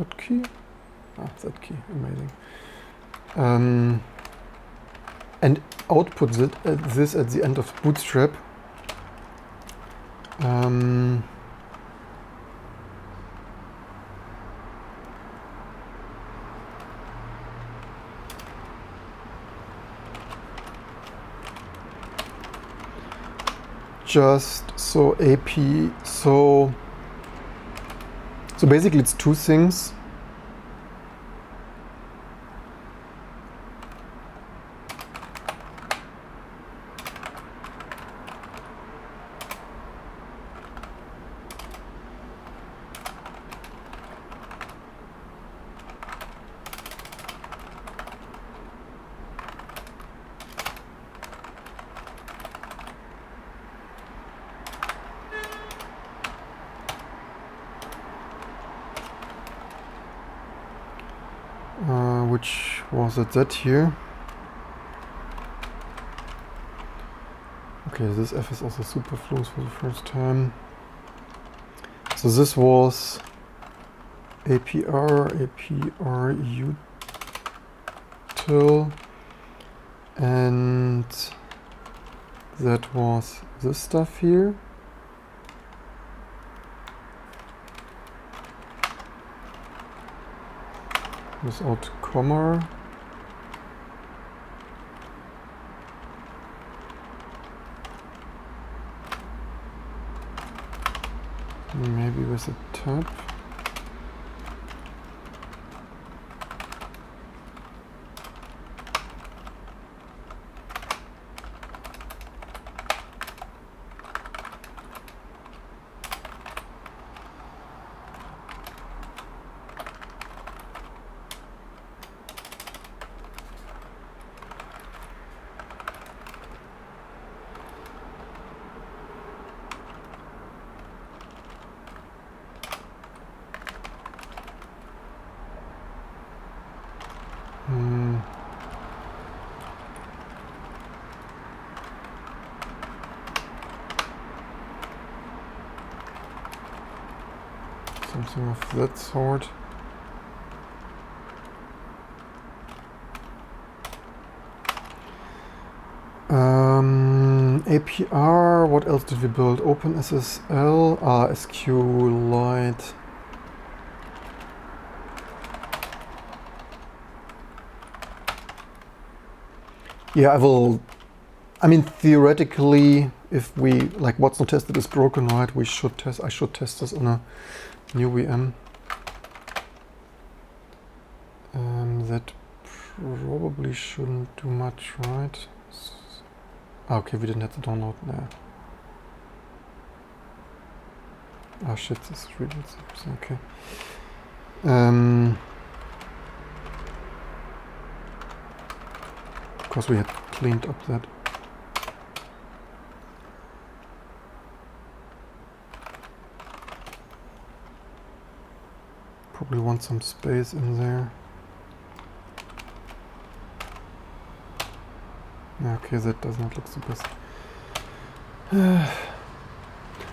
What key? Ah, that key. Amazing. And output this at the end of Bootstrap. Just so AP, so basically it's two things. Which was it, that here? Okay, this F is also superfluous for the first time. So this was APR util, and that was this stuff here. Without comma. Maybe with a tab. Something of that sort. APR, what else did we build? OpenSSL, SQLite. Yeah, I mean, theoretically, if we, like, what's not tested is broken, right? I should test this on a new VM. That probably shouldn't do much, right? Okay, we didn't have to download now. Oh shit, this is really okay. Of course, we had cleaned up that. Probably want some space in there. Okay, that does not look the best.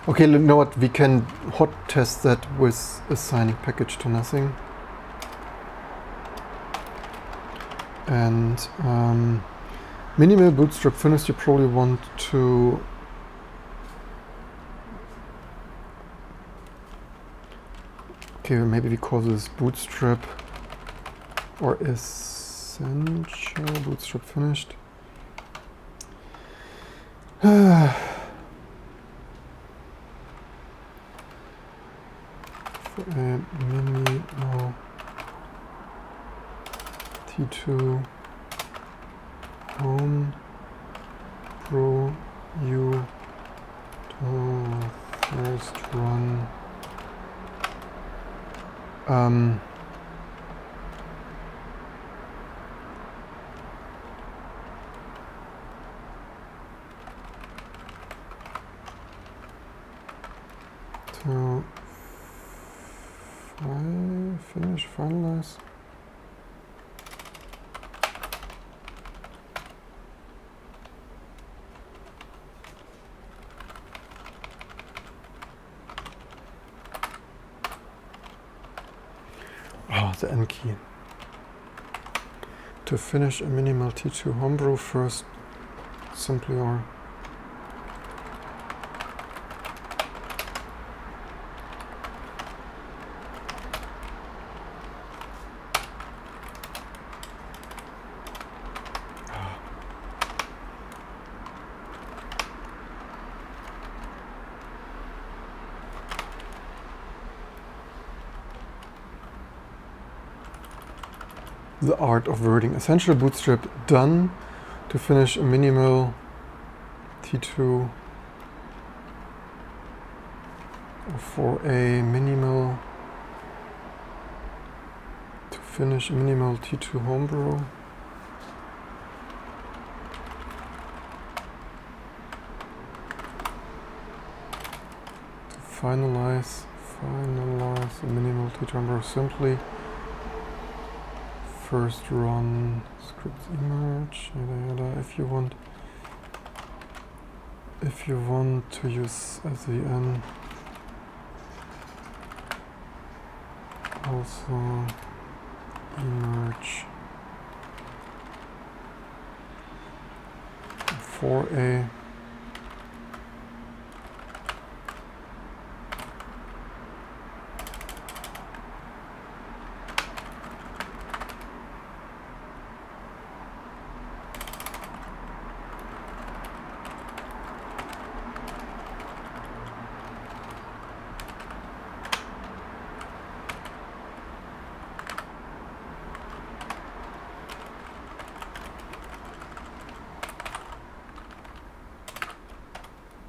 Okay, you know what? We can hot test that with assigning package to nothing. And minimal bootstrap finished. You probably want to maybe we call this bootstrap or essential bootstrap finished. For a minimal T2 Homebrew you first run to finalize. the N key. To finish a minimal T2 Homebrew, first simply or the art of wording. Essential bootstrap done. To finish a minimal T2 for a minimal to finish a minimal T2 Homebrew. To finalize a minimal T2 Homebrew simply first run scripts emerge, yada yada. If you want to use SVN, also emerge for a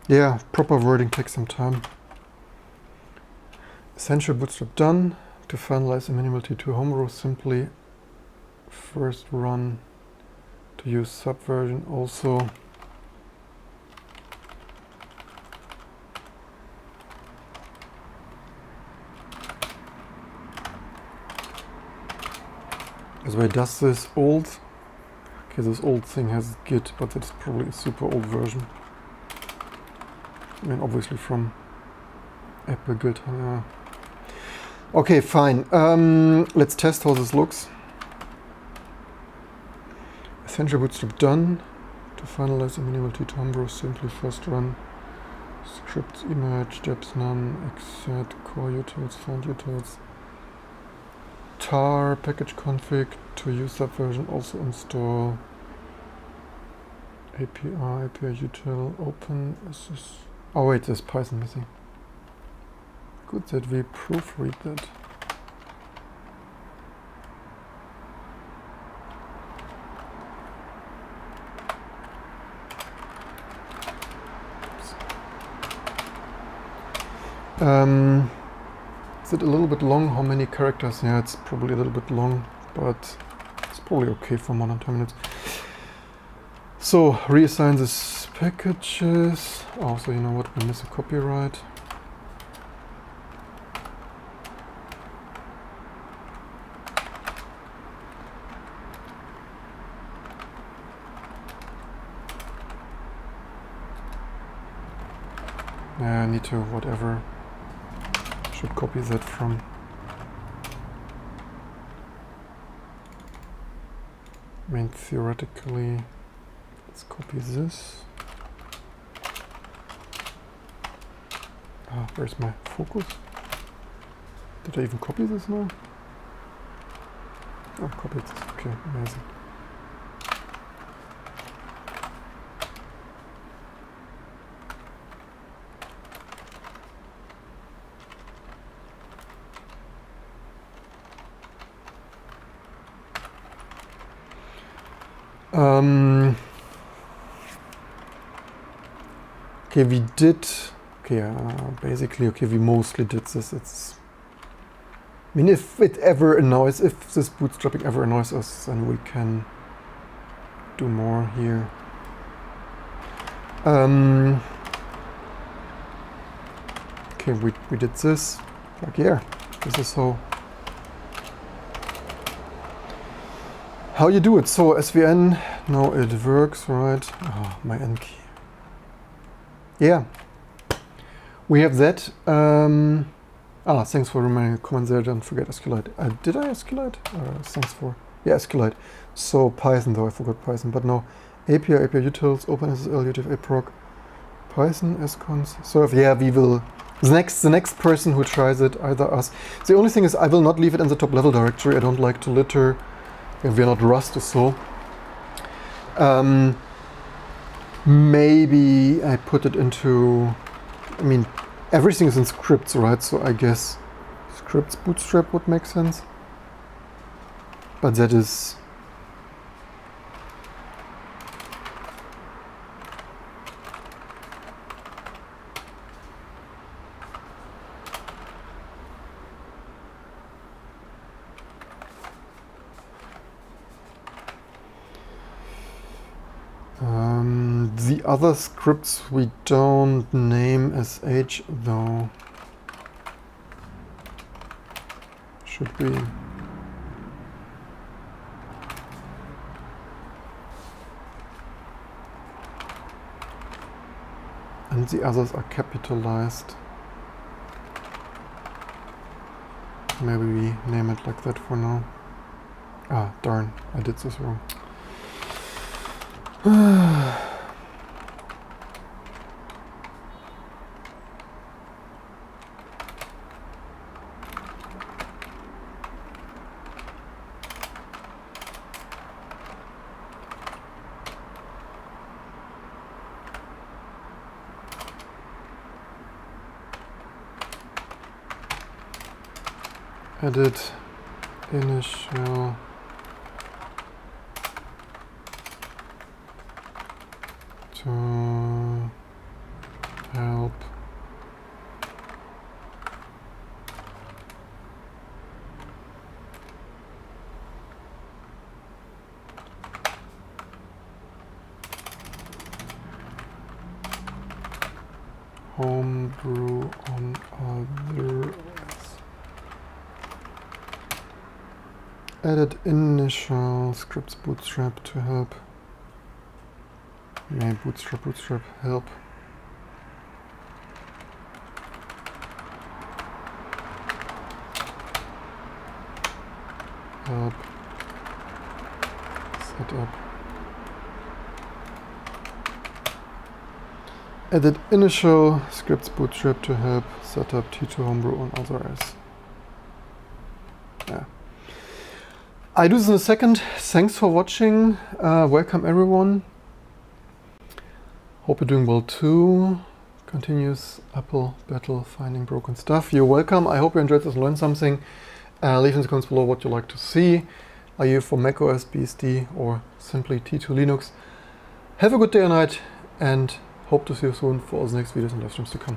yeah, proper wording takes some time. Essential bootstrap done. To finalize a minimal T2 Homebrew, simply first run to use subversion also. As well, does this old? Okay, this old thing has Git, but it's probably a super old version. I mean, obviously from Apple Git. Okay, fine. Let's test how this looks. Essential bootstrap done. To finalize a minimal T2 Homebrew, simply first run scripts image, deps none, exec, core utils, found utils, tar, package config. To use subversion, also install API util, open. Is this? Oh wait, there's Python missing. Good that we proofread that. Is it a little bit long? How many characters? Yeah, it's probably a little bit long, but it's probably okay for more than 10 minutes. So, reassign these packages. Also, you know what? We miss a copyright. Yeah, I need to, whatever. Should copy that from. I mean, theoretically, let's copy this. Ah, where's my focus? Did I even copy this now? Oh, copied this. Okay, amazing. Okay, we did. Okay, basically, okay, we mostly did this. It's. I mean, if it ever annoys, if this bootstrapping ever annoys us, then we can do more here. Okay, we did this. Like, yeah, this is how you do it. So SVN, now it works, right? Oh, my N key. Yeah, we have that. Thanks for reminding the comments there. Don't forget SQLite. Did I SQLite? Thanks for... Yeah, SQLite. So Python, though I forgot Python. But no, API utils, OpenSSL, UTF-8 proc, Python, scons. So if, yeah, we will... The next person who tries it, either us. The only thing is I will not leave it in the top level directory. I don't like to litter. We're not Rust or so. Maybe I put it into... I mean, everything is in scripts, right? So I guess scripts bootstrap would make sense. But that is... the other scripts we don't name sh though. Should be. And the others are capitalized. Maybe we name it like that for now. Darn, I did this wrong. Edit initial to help Homebrew on other OS. Edit initial scripts bootstrap to help. Yeah, bootstrap help. Help setup. Edit initial scripts bootstrap to help setup T2 Homebrew on other OS. Yeah. I do this in a second. Thanks for watching. Welcome everyone. Hope you're doing well too. Continuous Apple battle, finding broken stuff. You're welcome. I hope you enjoyed this and learned something. Leave in the comments below what you like to see. Are you for macOS, BSD, or simply T2 Linux? Have a good day or night, and hope to see you soon for all the next videos and live streams to come.